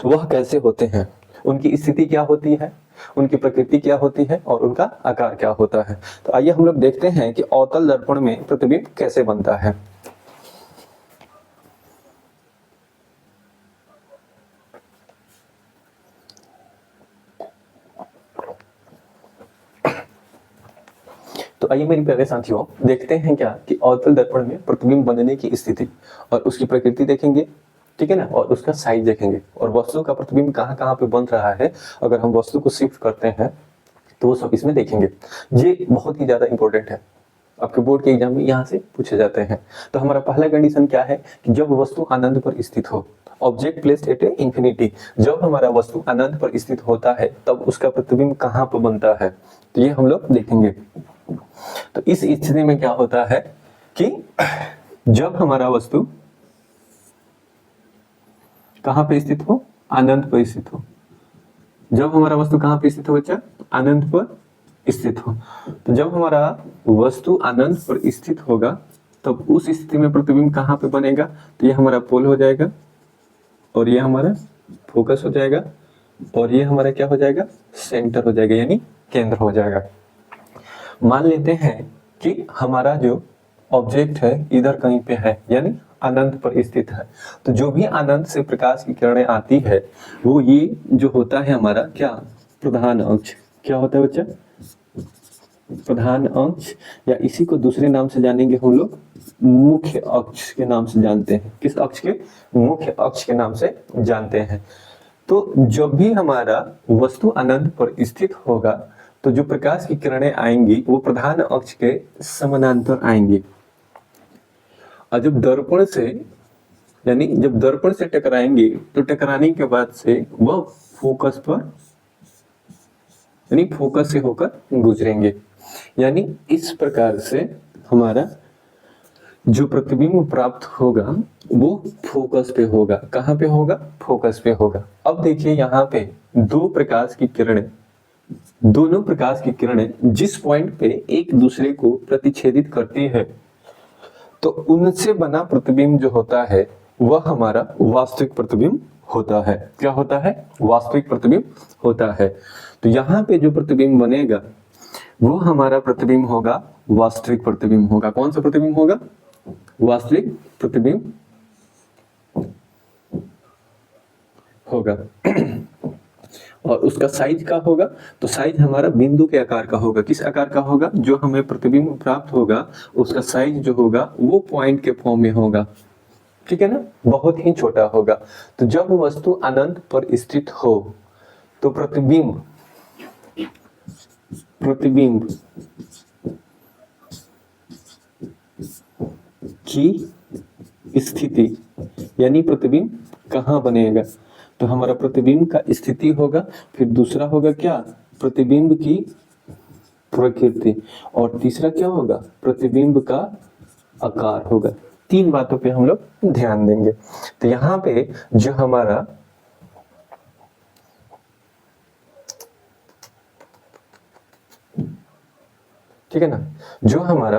वह कैसे होते हैं, उनकी स्थिति क्या होती है, उनकी प्रकृति क्या होती है और उनका आकार क्या होता है। तो आइए हम लोग देखते हैं कि अवतल दर्पण में प्रतिबिंब कैसे बनता है। तो आइए मेरे प्यारे साथियों देखते हैं क्या कि अवतल दर्पण में प्रतिबिंब बनने की स्थिति और उसकी प्रकृति देखेंगे, ठीक है ना, और उसका साइज देखेंगे और वस्तु का प्रतिबिंब कहाँ कहाँ पे बन रहा है। अगर हम वस्तु को शिफ्ट करते हैं तो वो सब इसमें देखेंगे। ये बहुत ही ज्यादा इंपॉर्टेंट है, आपके बोर्ड के एग्जाम में यहाँ से पूछे जाते हैं। तो हमारा पहला कंडीशन क्या है कि जब वस्तु अनंत पर स्थित हो, ऑब्जेक्ट प्लेस्ड एट इंफिनिटी, जब हमारा वस्तु अनंत पर स्थित होता है तब उसका प्रतिबिंब कहाँ पर बनता है, तो ये हम लोग देखेंगे। तो इस स्थिति में क्या होता है कि जब हमारा वस्तु कहां पे स्थित हो, अनंत पर स्थित हो। जब हमारा वस्तु कहां पे स्थित हो बच्चा, अनंत पर स्थित हो। तो जब हमारा वस्तु अनंत पर स्थित होगा तब उस स्थिति में प्रतिबिंब कहां पे बनेगा, तो ये हमारा पोल हो जाएगा और ये हमारा फोकस हो जाएगा और ये हमारा क्या हो जाएगा, सेंटर हो जाएगा, यानी केंद्र हो जाएगा। मान लेते हैं कि हमारा जो ऑब्जेक्ट है इधर कहीं पे है, यानी अनंत पर स्थित है। तो जो भी अनंत से प्रकाश की किरणें आती है वो ये जो होता है हमारा क्या, प्रधान अक्ष। क्या होता है बच्चा, प्रधान अक्ष, या इसी को दूसरे नाम से जानेंगे हम लोग, मुख्य अक्ष के नाम से जानते हैं। किस अक्ष के, मुख्य अक्ष के नाम से जानते हैं। तो जब भी हमारा वस्तु अनंत पर स्थित होगा तो जो प्रकाश की किरणें आएंगी वो प्रधान अक्ष के समानांतर आएंगी। और जब दर्पण से, यानी जब दर्पण से टकराएंगे तो टकराने के बाद से वह फोकस पर, यानी फोकस से होकर गुजरेंगे। यानी इस प्रकार से हमारा जो प्रतिबिंब प्राप्त होगा वो फोकस पे होगा। कहां पे होगा, फोकस पे होगा। अब देखिए यहाँ पे दो प्रकाश की किरणें, दोनों प्रकाश की किरणें जिस पॉइंट पे एक दूसरे को प्रतिच्छेदित करती है तो उनसे बना प्रतिबिंब जो होता है वह हमारा वास्तविक प्रतिबिंब होता है। क्या होता है, वास्तविक प्रतिबिंब होता है। तो यहाँ पे जो प्रतिबिंब बनेगा वो हमारा प्रतिबिंब होगा, वास्तविक प्रतिबिंब होगा। कौन सा प्रतिबिंब होगा, वास्तविक प्रतिबिंब होगा। और उसका साइज क्या होगा, तो साइज हमारा बिंदु के आकार का होगा। किस आकार का होगा, जो हमें प्रतिबिंब प्राप्त होगा उसका साइज जो होगा वो पॉइंट के फॉर्म में होगा। ठीक है ना, बहुत ही छोटा होगा। तो जब वस्तु अनंत पर स्थित हो तो प्रतिबिंब की स्थिति, यानी प्रतिबिंब कहां बनेगा, तो हमारा प्रतिबिंब का स्थिति होगा। फिर दूसरा होगा क्या, प्रतिबिंब की प्रकृति, और तीसरा क्या होगा, प्रतिबिंब का आकार होगा। तीन बातों पे हम लोग ध्यान देंगे। तो यहाँ पे जो हमारा ठीक है ना, जो हमारा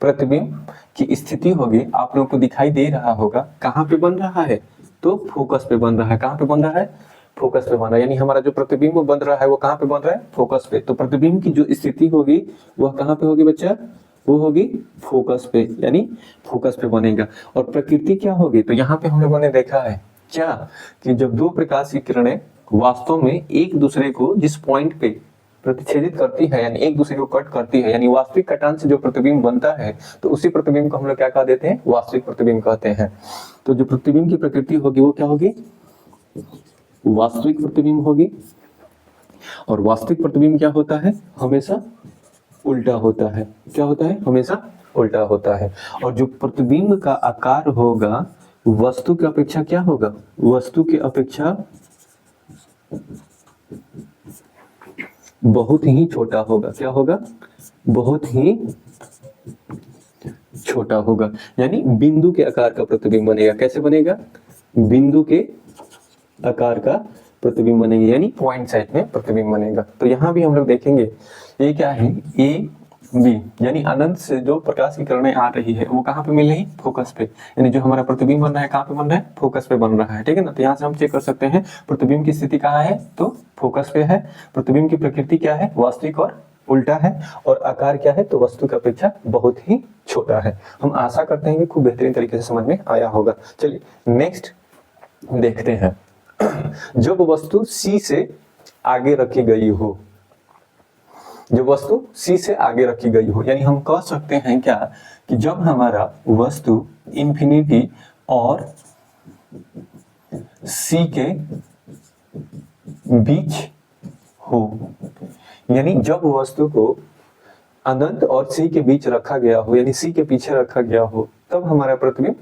प्रतिबिंब की स्थिति होगी आप लोगों को दिखाई दे रहा होगा। कहां पे बन रहा है, तो फोकस पे बन रहा है। कहां पे बन रहा है, फोकस पे बन रहा है। यानी हमारा जो प्रतिबिंब बन रहा है वो कहां पे बन रहा है, फोकस पे। तो प्रतिबिंब की जो स्थिति होगी वह कहां पे होगी बच्चा, वो होगी फोकस पे, यानी फोकस पे बनेगा। और प्रकृति क्या होगी, तो यहाँ पे हम लोगों ने देखा है क्या, कि जब दो प्रकाश की किरणें वास्तव में एक दूसरे को जिस पॉइंट पे प्रतिच्छेदित करती है, यानी एक दूसरे को कट करती है, यानी वास्तविक कटान से जो प्रतिबिंब बनता है तो उसी प्रतिबिंब को हम लोग क्या कह देते हैं, वास्तविक प्रतिबिंब कहते हैं। तो जो प्रतिबिंब की प्रकृति होगी वो क्या होगी, वास्तविक प्रतिबिंब होगी। और वास्तविक प्रतिबिंब क्या होता है, हमेशा उल्टा होता है। क्या होता है, हमेशा उल्टा होता है। और जो प्रतिबिंब का आकार होगा वस्तु की अपेक्षा क्या होगा, वस्तु की अपेक्षा बहुत ही छोटा होगा। क्या होगा, बहुत ही छोटा होगा। यानी बिंदु के आकार का प्रतिबिंब बनेगा। कैसे बनेगा, बिंदु के आकार का प्रतिबिंब बनेगा, यानी पॉइंट साइज में प्रतिबिंब बनेगा। तो यहाँ भी हम लोग देखेंगे ये क्या है, ए बी, यानी अनंत से जो प्रकाश की किरणें आ रही है वो कहाँ पे मिल रही, फोकस पे। यानी जो हमारा प्रतिबिंब बन रहा है कहाँ पे बन रहा है, फोकस पे बन रहा है। ठीक है ना, तो यहाँ से हम चेक कर सकते हैं प्रतिबिंब की स्थिति कहाँ है, तो फोकस पे है। प्रतिबिंब की प्रकृति क्या है, वास्तविक और उल्टा है। और आकार क्या है, तो वस्तु की अपेक्षा बहुत ही छोटा है। हम आशा करते हैं कि खूब बेहतरीन तरीके से समझ में आया होगा। चलिए नेक्स्ट देखते हैं। जब वस्तु सी से आगे रखी गई हो, जब वस्तु सी से आगे रखी गई हो, यानी हम कह सकते हैं क्या, कि जब हमारा वस्तु इंफिनिटी और सी के बीच हो, यानी जब वस्तु को अनंत और सी के बीच रखा गया हो, यानी सी के पीछे रखा गया हो, तब हमारा प्रतिबिंब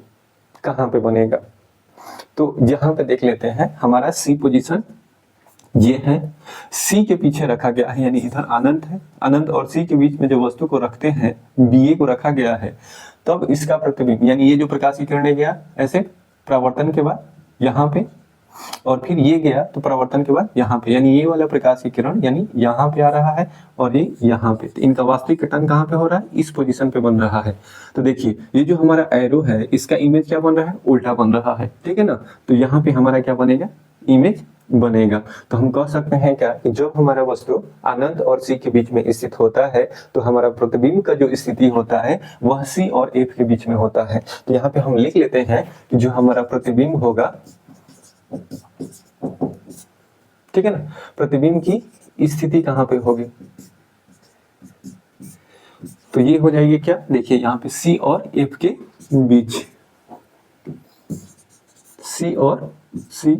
कहां पे बनेगा। तो यहां पे देख लेते हैं, हमारा सी पोजीशन ये है, सी के पीछे रखा गया है, यानी इधर अनंत है, अनंत और सी के बीच में जो वस्तु को रखते हैं, बी ए को रखा गया है, तब इसका प्रतिबिंब यानी ये जो प्रकाश की किरण गया ऐसे परावर्तन के बाद यहाँ पे, और फिर ये गया तो परावर्तन के बाद यहाँ पे, यानी ये वाला प्रकाश की किरण यानी यहाँ पे आ रहा है और ये यहाँ पे, तो इनका वास्तविक कटन कहाँ पे हो रहा है, इस पोजीशन पे बन रहा है। तो देखिए ये जो हमारा एरो है इसका इमेज क्या बन रहा है, उल्टा बन रहा है, ठीक है ना। तो यहाँ पे हमारा क्या बनेगा, इमेज बनेगा। तो हम कह सकते हैं क्या कि जब हमारा वस्तु अनंत और सी के बीच में स्थित होता है तो हमारा प्रतिबिंब का जो स्थिति होता है वह सी और एफ के बीच में होता है। तो यहाँ पे हम लिख लेते हैं कि जो हमारा प्रतिबिंब होगा, ठीक है ना, प्रतिबिंब की स्थिति कहां पे होगी, तो ये हो जाएगी क्या, देखिए यहाँ पे सी और एफ के बीच, सी और सी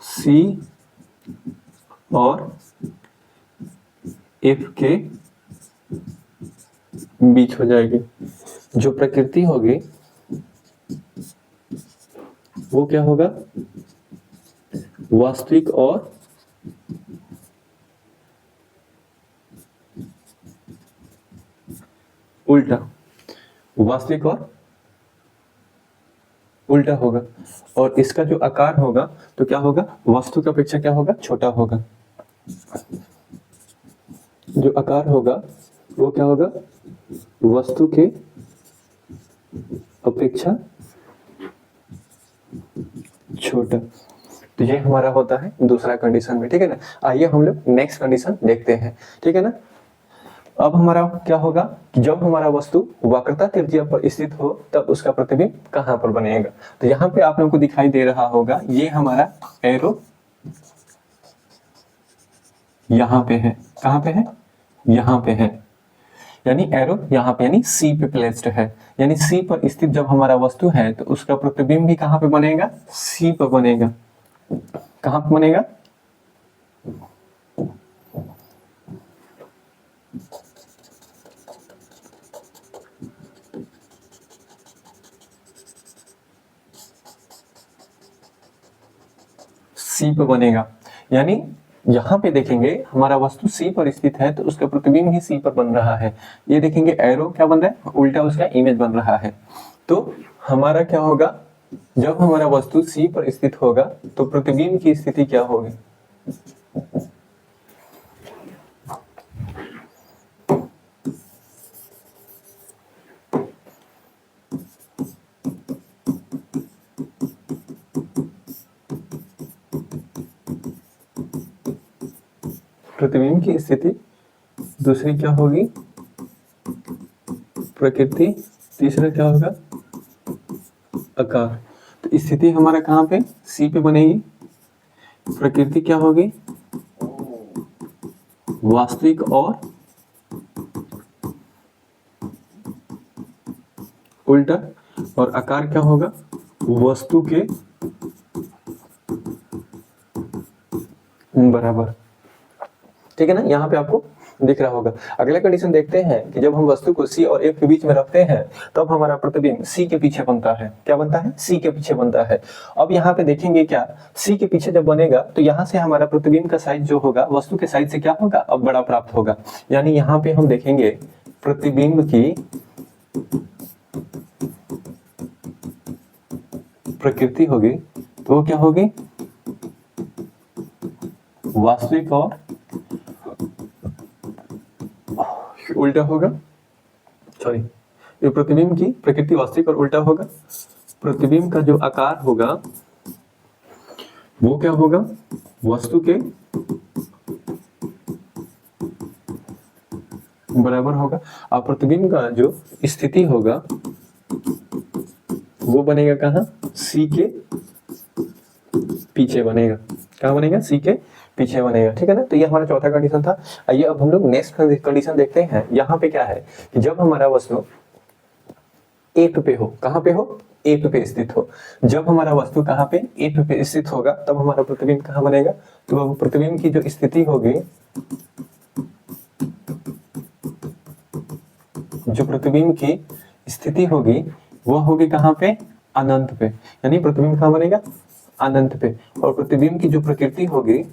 सी और एफ के बीच हो जाएगी। जो प्रकृति होगी वो क्या होगा, वास्तविक और उल्टा, वास्तविक और उल्टा होगा। और इसका जो आकार होगा तो क्या होगा, वस्तु की अपेक्षा क्या होगा, छोटा होगा। जो आकार होगा वो क्या होगा, वस्तु के अपेक्षा छोटा। तो ये हमारा होता है दूसरा कंडीशन में, ठीक है ना। आइए हम लोग नेक्स्ट कंडीशन देखते हैं, ठीक है ना। अब हमारा क्या होगा कि जब हमारा वस्तु वक्रता त्रिज्या पर स्थित हो तब उसका प्रतिबिंब कहां पर बनेगा। तो यहाँ पे आप लोगों को दिखाई दे रहा होगा ये हमारा एरो यहाँ पे है, कहां पे है, यहाँ पे है, यानी एरो यहाँ पे यानी सी पे प्लेस्ड है, यानी सी पर स्थित जब हमारा वस्तु है तो उसका प्रतिबिंब भी कहां पे बनेगा, सी पर बनेगा। कहां पे बनेगा, सी पर बनेगा। यानी यहाँ पे देखेंगे हमारा वस्तु सी पर स्थित है तो उसका प्रतिबिंब भी सी पर बन रहा है। ये देखेंगे एरो क्या बन रहा है, उल्टा उसका इमेज बन रहा है। तो हमारा क्या होगा, जब हमारा वस्तु सी पर स्थित होगा तो प्रतिबिंब की स्थिति क्या होगी, प्रतिबिंब की स्थिति, दूसरी क्या होगी प्रकृति, तीसरा क्या होगा आकार। तो स्थिति हमारा कहां पे, सी पे बनेगी। प्रकृति क्या होगी, वास्तविक और उल्टा, और आकार क्या होगा, वस्तु के बराबर, ठीक है ना। यहाँ पे आपको दिख रहा होगा। अगला कंडीशन देखते हैं कि जब हम वस्तु को सी और एफ के बीच में रखते हैं तब हमारा प्रतिबिंब सी के पीछे बनता है। क्या बनता है, सी के पीछे बनता है। अब यहाँ पे देखेंगे क्या, सी के पीछे जब बनेगा तो यहाँ से हमारा प्रतिबिंब का साइज जो होगा वस्तु के साइज से क्या होगा, अब बड़ा प्राप्त होगा। यानी यहाँ पे हम देखेंगे प्रतिबिंब की प्रकृति होगी तो वो क्या होगी, वास्तविक और उल्टा होगा। सॉरी, ये प्रतिबिंब की प्रकृति वास्तविक और उल्टा होगा। प्रतिबिंब का जो आकार होगा वो क्या होगा, वस्तु के बराबर होगा। और प्रतिबिंब का जो स्थिति होगा वो बनेगा कहाँ, सी के पीछे बनेगा। कहाँ बनेगा, सी के पीछे बनेगा, ठीक है ना। तो ये हमारा चौथा कंडीशन था। आइए अब हम लोग नेक्स्ट कंडीशन देखते हैं। यहाँ पे क्या है कि जब हमारा वस्तु एफ पे हो, कहाँ पे हो, एफ पे स्थित हो। जब हमारा वस्तु कहाँ पे, एफ पे स्थित होगा तब हमारा प्रतिबिंब कहाँ बनेगा, तो प्रतिबिंब की जो स्थिति होगी, जो प्रतिबिंब की स्थिति होगी वह होगी कहाँ पे, अनंत पे, यानी प्रतिबिंब कहाँ बनेगा, अनंत पे। और प्रतिबिंब की जो प्रकृति होगी,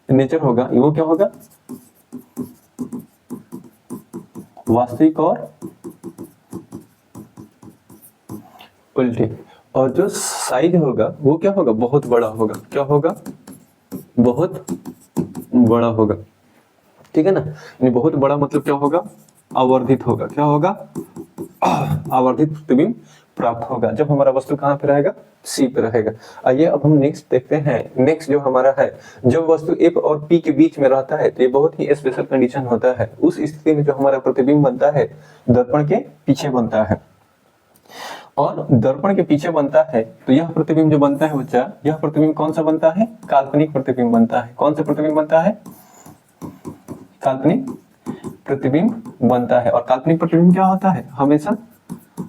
नेचर होगा, वो क्या होगा, वास्तविक और उल्टे। और जो साइज होगा वो क्या होगा, बहुत बड़ा होगा। क्या होगा, बहुत बड़ा होगा, ठीक है ना। यानी बहुत बड़ा मतलब क्या होगा, आवर्धित होगा। क्या होगा, आवर्धित प्रतिबिंब प्राप्त होगा जब हमारा वस्तु कहाँ पे रहेगा, सी पे रहेगा। आइए अब हम नेक्स्ट देखते हैं। नेक्स्ट जो हमारा है, जब वस्तु ए और पी के बीच में रहता है तो ये बहुत ही स्पेशल कंडीशन होता है। उस स्थिति में जो हमारा प्रतिबिंब बनता है दर्पण के पीछे बनता है, और दर्पण के पीछे बनता है तो यह प्रतिबिंब जो बनता है बच्चा, यह प्रतिबिंब कौन सा बनता है, काल्पनिक प्रतिबिंब बनता है। कौन सा प्रतिबिंब बनता है, काल्पनिक प्रतिबिंब बनता है। और काल्पनिक प्रतिबिंब क्या होता है, हमेशा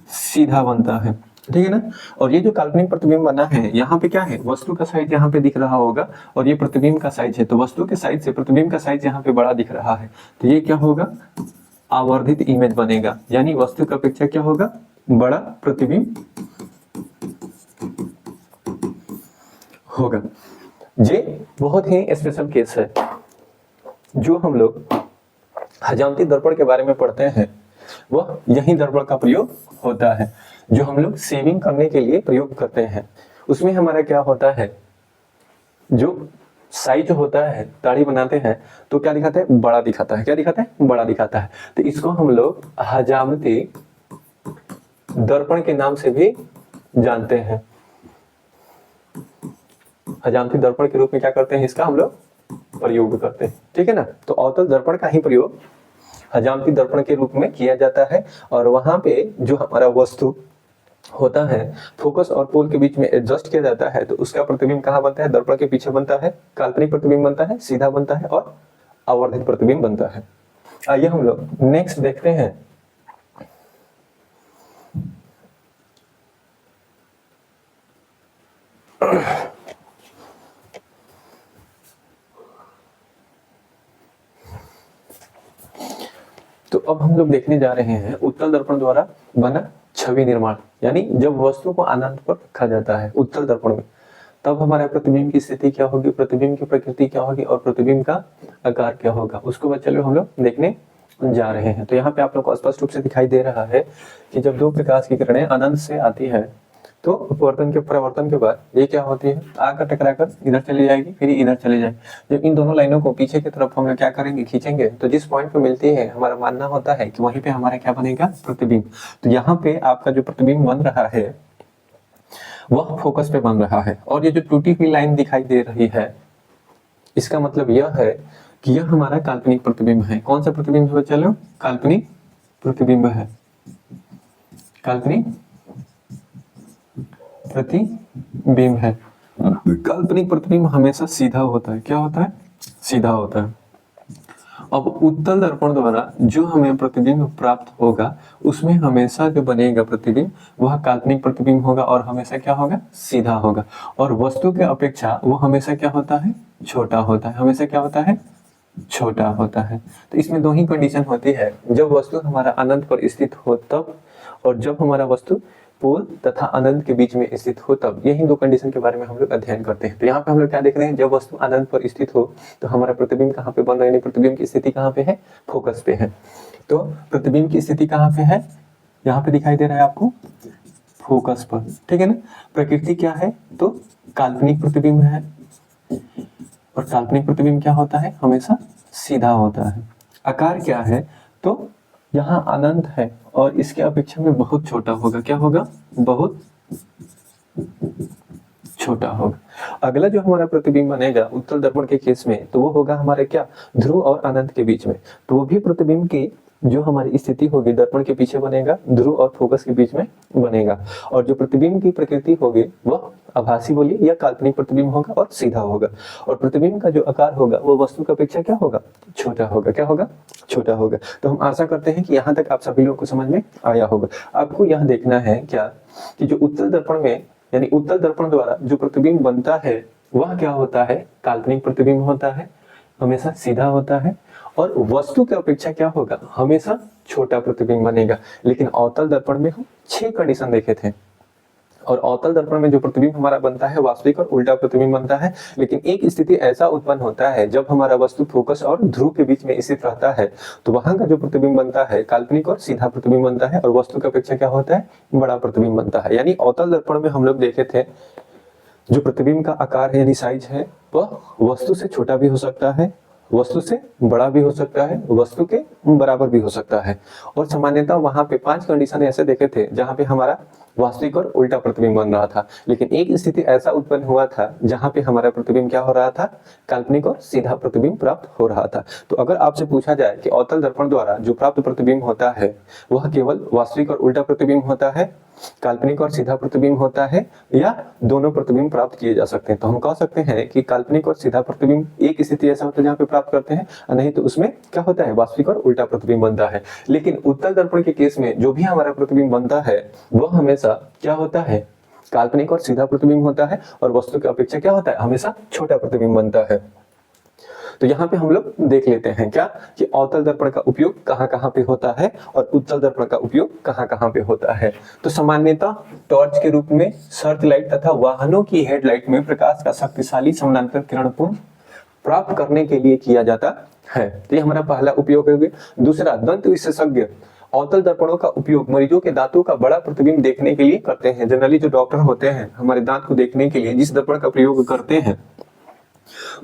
सीधा बनता है, ठीक है ना। और ये जो काल्पनिक प्रतिबिंब बना है, यहाँ पे क्या है, वस्तु का साइज यहाँ पे दिख रहा होगा और ये प्रतिबिंब का साइज है, तो वस्तु के साइज से प्रतिबिंब का साइज यहाँ पे बड़ा दिख रहा है, तो ये क्या होगा, आवर्धित इमेज बनेगा। यानी वस्तु की अपेक्षा क्या होगा, बड़ा प्रतिबिंब होगा। ये बहुत ही स्पेशल केस है। जो हम लोग हजामती दर्पण के बारे में पढ़ते हैं वह यही दर्पण का प्रयोग होता है, जो हम लोग सेविंग करने के लिए प्रयोग करते हैं। उसमें हमारा क्या होता है, जो साइज होता है, दाढ़ी बनाते हैं तो क्या दिखाता है, बड़ा दिखाता है। क्या दिखाता है, बड़ा दिखाता है। तो इसको हम लोग हजामती दर्पण के नाम से भी जानते हैं। हजामती दर्पण के रूप में क्या करते हैं, इसका हम लोग प्रयोग करते हैं, ठीक है ना। तो अवतल दर्पण का ही प्रयोग हजामती दर्पण के रूप में किया जाता है। और वहां पे जो हमारा वस्तु होता है, फोकस और पोल के बीच में एडजस्ट किया जाता है, तो उसका प्रतिबिंब कहाँ बनता है, दर्पण के पीछे बनता है। काल्पनिक प्रतिबिंब बनता है, सीधा बनता है, और आवर्धित प्रतिबिंब बनता है। आइए हम लोग नेक्स्ट देखते हैं। तो अब हम लोग देखने जा रहे हैं उत्तल दर्पण द्वारा बना छवि निर्माण। यानी जब वस्तु को अनंत पर रखा जाता है उत्तल दर्पण में, तब हमारे प्रतिबिंब की स्थिति क्या होगी, प्रतिबिंब की प्रकृति क्या होगी, और प्रतिबिंब का आकार क्या होगा, उसको बच्चे लोग हम लोग देखने जा रहे हैं। तो यहाँ पे आप लोग को स्पष्ट रूप से दिखाई दे रहा है कि जब दो प्रकाश की किरणें अनंत से आती है तो अपवर्तन के परावर्तन के बाद ये क्या होती है, आकर टकराकर इधर चली जाएगी, फिर इधर चली जाएगी। जब इन दोनों लाइनों को पीछे की तरफ हम लोग क्या करेंगे, खींचेंगे, तो जिस पॉइंट पे मिलती है हमारा मानना होता है कि वहीं पे हमारा क्या बनेगा, प्रतिबिंब। तो यहाँ पे आपका जो प्रतिबिंब बन रहा है वह फोकस पे बन रहा है। और ये जो टूटी हुई लाइन दिखाई दे रही है, इसका मतलब यह है कि यह हमारा काल्पनिक प्रतिबिंब है। कौन सा प्रतिबिंब है, चलो काल्पनिक प्रतिबिंब है। काल्पनिक प्रतिबिंब है। काल्पनिक प्रतिबिंब हमेशा सीधा होता है। क्या होता है, सीधा होता है। अब उत्तल दर्पण द्वारा जो हमें प्रतिबिंब प्राप्त होगा उसमें हमेशा जो बनेगा प्रतिबिंब वह काल्पनिक प्रतिबिंब होगा, और हमेशा क्या होगा, सीधा होगा। और वस्तु के अपेक्षा वो हमेशा क्या होता है, छोटा होता है। हमेशा क्या होता है, छोटा होता है। तो इसमें दो ही कंडीशन होती है, जब वस्तु हमारा अनंत पर स्थित हो तब, और जब हमारा वस्तु पोल तथा अनंत के बीच में स्थित हो तब। यही दो कंडीशन के बारे में हम लोग अध्ययन करते हैं। तो यहाँ पे हम लोग क्या देख रहे हैं, जब वस्तु अनंत पर स्थित हो तो हमारा प्रतिबिंब कहाँ पे बन रहा है, प्रतिबिंब की स्थिति कहाँ पे है, फोकस पे है। तो प्रतिबिंब की स्थिति कहाँ पे है, यहाँ पे दिखाई दे रहा है आपको, फोकस पर, ठीक है ना। प्रकृति क्या है, तो काल्पनिक प्रतिबिंब है, और काल्पनिक प्रतिबिंब क्या होता है, हमेशा सीधा होता है। आकार क्या है, तो यहाँ अनंत है और इसके अपेक्षा में बहुत छोटा होगा। क्या होगा, बहुत छोटा होगा। अगला जो हमारा प्रतिबिंब बनेगा उत्तल दर्पण के केस में, तो वो होगा हमारे क्या, ध्रुव और अनंत के बीच में। तो वो भी प्रतिबिंब की जो हमारी स्थिति होगी दर्पण के पीछे बनेगा, ध्रुव और फोकस के बीच में बनेगा। और जो प्रतिबिंब की प्रकृति होगी वह आभासी बोलिए या काल्पनिक प्रतिबिंब होगा और सीधा होगा। और प्रतिबिंब का जो आकार होगा वो वस्तु की अपेक्षा क्या होगा, छोटा होगा। क्या होगा, छोटा होगा। तो हम आशा करते हैं कि यहाँ तक आप सभी लोगों को समझ में आया होगा। आपको यह देखना है क्या कि जो उत्तल दर्पण में, यानी उत्तल दर्पण द्वारा जो प्रतिबिंब बनता है वह क्या होता है, काल्पनिक प्रतिबिंब होता है, हमेशा सीधा होता है, और वस्तु की अपेक्षा क्या होगा, हमेशा छोटा प्रतिबिंब बनेगा। लेकिन अवतल दर्पण में हम 6 कंडीशन देखे थे। और अवतल दर्पण में जो प्रतिबिंब हमारा बनता है वास्तविक और उल्टा प्रतिबिंब बनता है। लेकिन एक स्थिति ऐसा उत्पन्न होता है जब हमारा वस्तु फोकस और ध्रुव के बीच में स्थित रहता है, तो वहां का जो प्रतिबिंब बनता है काल्पनिक और सीधा प्रतिबिंब बनता है, और वस्तु की अपेक्षा क्या होता है, बड़ा प्रतिबिंब बनता है। यानी अवतल दर्पण में हम लोग देखे थे जो प्रतिबिंब का आकार है यानी साइज है वह वस्तु से छोटा भी हो सकता है, वस्तु से बड़ा भी हो सकता है, वस्तु के बराबर भी हो सकता है। और सामान्यतः वहां पे 5 कंडीशन ऐसे देखे थे जहां पे हमारा वास्तविक और उल्टा प्रतिबिंब बन रहा था। लेकिन एक स्थिति ऐसा उत्पन्न हुआ था जहां पे हमारा प्रतिबिंब क्या हो रहा था, काल्पनिक और सीधा प्रतिबिंब प्राप्त हो रहा था। तो अगर आपसे पूछा जाए कि अवतल दर्पण द्वारा जो प्राप्त प्रतिबिंब होता है वह केवल वास्तविक और उल्टा प्रतिबिंब होता है, काल्पनिक और सीधा प्रतिबिंब होता है, या दोनों प्रतिबिंब प्राप्त किए जा सकते हैं, तो हम कह सकते हैं कि काल्पनिक और सीधा प्रतिबिंब एक स्थिति ऐसा होता है जहां पे प्राप्त करते हैं, नहीं तो उसमें क्या होता है, वास्तविक और उल्टा प्रतिबिंब बनता है। लेकिन उत्तल दर्पण के केस में जो भी हमारा प्रतिबिंब बनता है वह हमेशा क्या होता है, काल्पनिक और सीधा प्रतिबिंब होता है, और वस्तु की अपेक्षा क्या होता है, हमेशा छोटा प्रतिबिंब बनता है। तो यहाँ पे हम लोग देख लेते हैं क्या कि अवतल दर्पण का उपयोग कहाँ कहाँ पे होता है और उत्तल दर्पण का उपयोग कहाँ कहाँ पे होता है। तो सामान्यतः टॉर्च के रूप में, सर्च लाइट तथा वाहनों की हेडलाइट में प्रकाश का शक्तिशाली समानांतर किरण पुंज प्राप्त करने के लिए किया जाता है। तो ये हमारा पहला उपयोग हो गया। दूसरा, दंत विशेषज्ञ अवतल दर्पणों का उपयोग मरीजों के दांतों का बड़ा प्रतिबिंब देखने के लिए करते हैं। जनरली जो डॉक्टर होते हैं हमारे दांत को देखने के लिए जिस दर्पण का प्रयोग करते हैं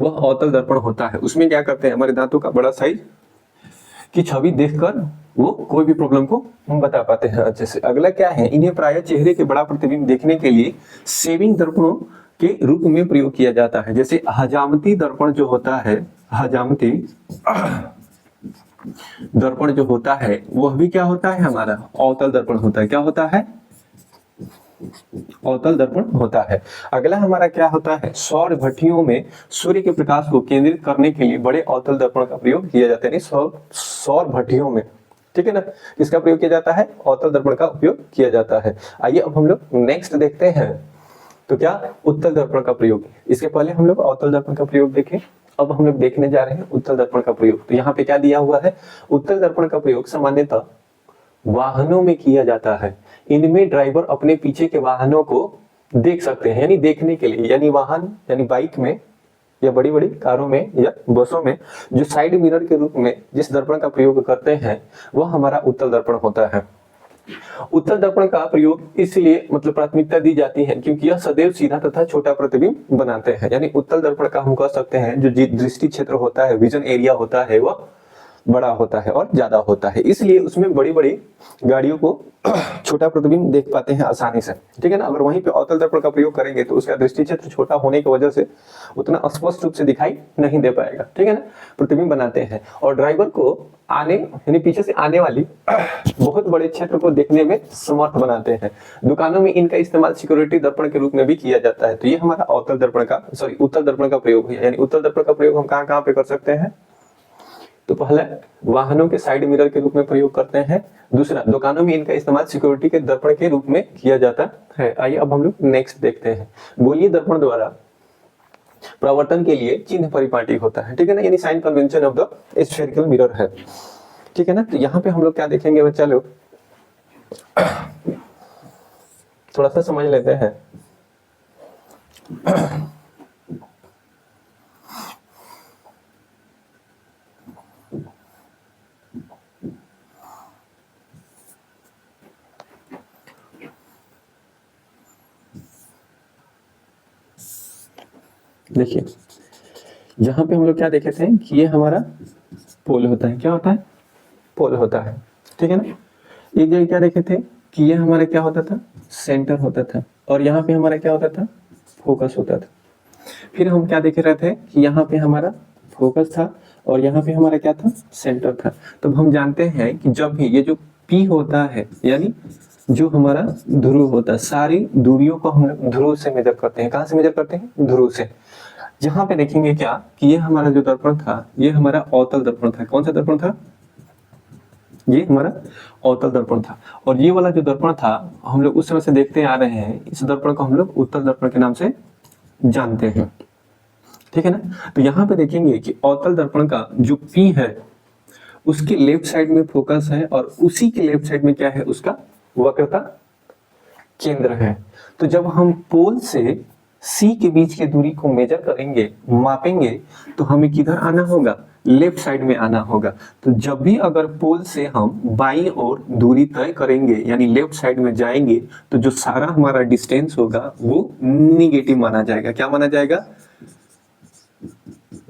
वह अवतल दर्पण होता है। उसमें क्या करते हैं, हमारे दांतों का बड़ा साइज की छवि देखकर वो कोई भी प्रॉब्लम को बता पाते हैं अच्छे से। अगला क्या है, इन्हें प्रायः चेहरे के बड़ा प्रतिबिंब देखने के लिए सेविंग दर्पणों के रूप में प्रयोग किया जाता है। जैसे हजामती दर्पण जो होता है, हजामती दर्पण जो होता है वह भी क्या होता है, हमारा अवतल दर्पण होता है। क्या होता है, अवतल दर्पण होता है। अगला हमारा क्या होता है, सौर भट्टियों में सूर्य के प्रकाश को केंद्रित करने के लिए बड़े अवतल दर्पण का प्रयोग किया जाता है। सौर भट्टियों में, ठीक है ना, किसका प्रयोग किया जाता है, अवतल दर्पण का उपयोग किया जाता है। आइए अब हम लोग नेक्स्ट देखते हैं, तो क्या उत्तल दर्पण का प्रयोग। इसके पहले हम लोग अवतल दर्पण का प्रयोग देखें, अब हम लोग देखने जा रहे हैं उत्तल दर्पण का प्रयोग। तो यहाँ पे क्या दिया हुआ है, उत्तल दर्पण का प्रयोग सामान्यतः वाहनों में किया जाता है। इनमें ड्राइवर अपने पीछे के वाहनों को देख सकते हैं, यानी देखने के लिए, यानी वाहन यानी बाइक में या बड़ी बड़ी कारों में या बसों में जो साइड मिरर के रूप में जिस दर्पण का प्रयोग करते हैं वह हमारा उत्तल दर्पण होता है। उत्तल दर्पण का प्रयोग इसलिए मतलब प्राथमिकता दी जाती है क्योंकि यह सदैव सीधा तथा छोटा प्रतिबिंब बनाते हैं। यानी उत्तल दर्पण का हम कह सकते हैं जो दृष्टि क्षेत्र होता है, विजन एरिया होता है, वह बड़ा होता है और ज्यादा होता है, इसलिए उसमें बड़ी बड़ी गाड़ियों को छोटा प्रतिबिंब देख पाते हैं आसानी से, ठीक है ना। अगर वहीं पे अवतल दर्पण का प्रयोग करेंगे तो उसका दृष्टि क्षेत्र छोटा होने की वजह से उतना स्पष्ट रूप से दिखाई नहीं दे पाएगा, ठीक है ना। प्रतिबिंब बनाते हैं और ड्राइवर को आने यानी पीछे से आने वाली बहुत बड़े क्षेत्र को देखने में समर्थ बनाते हैं। दुकानों में इनका इस्तेमाल सिक्योरिटी दर्पण के रूप में भी किया जाता है। तो ये हमारा अवतल दर्पण का उत्तल दर्पण का प्रयोग है। यानी उत्तल दर्पण का प्रयोग हम कहाँ कहाँ पे कर सकते हैं, तो पहले वाहनों के साइड मिरर के रूप में प्रयोग करते हैं। दूसरा, दुकानों में इनका इस्तेमाल सिक्योरिटी के दर्पण के रूप में किया जाता है। आइए अब हम लोग नेक्स्ट देखते हैं। गोलीय दर्पण द्वारा प्रवर्तन के लिए चिन्ह परिपाटी होता है, ठीक है ना, यानी sign convention of the spherical mirror है, ठीक है ना। तो यहाँ पे हम लोग क्या देखेंगे बच्चा लोग, थोड़ा सा समझ लेते हैं। देखिए यहाँ पे हम लोग क्या देखे थे कि ये हमारा पोल होता है। क्या होता है, पोल होता है, ठीक है ना। एक जगह क्या देखे थे कि ये हमारा क्या होता था, सेंटर होता था, और यहाँ पे हमारा क्या होता था, फोकस होता था। फिर हम क्या देख रहे थे कि यहाँ पे हमारा फोकस था और यहाँ पे हमारा क्या था, सेंटर था। तो हम जानते हैं कि जब भी ये जो P होता है यानी जो हमारा ध्रुव होता है, सारी दूरियों को हम ध्रुव से मेजर करते हैं। कहाँ से मेजर करते हैं, ध्रुव से। यहाँ पे देखेंगे क्या कि ये हमारा जो दर्पण था ये हमारा अवतल दर्पण था। कौन सा दर्पण था, ये हमारा अवतल दर्पण था। और ये वाला जो दर्पण था हम लोग उस समय से देखते आ रहे हैं, इस दर्पण को हम लोग उत्तल दर्पण के नाम से जानते हैं, ठीक है ना। तो यहाँ पे देखेंगे कि अवतल दर्पण का जो P है उसके लेफ्ट साइड में फोकस है और उसी के लेफ्ट साइड में क्या है, उसका वक्रता केंद्र है। तो जब हम पोल से सी के बीच की दूरी को मेजर करेंगे, मापेंगे, तो हमें किधर आना होगा, लेफ्ट साइड में आना होगा। तो जब भी अगर पोल से हम बाईं ओर दूरी तय करेंगे यानी लेफ्ट साइड में जाएंगे, तो जो सारा हमारा डिस्टेंस होगा वो निगेटिव माना जाएगा। क्या माना जाएगा,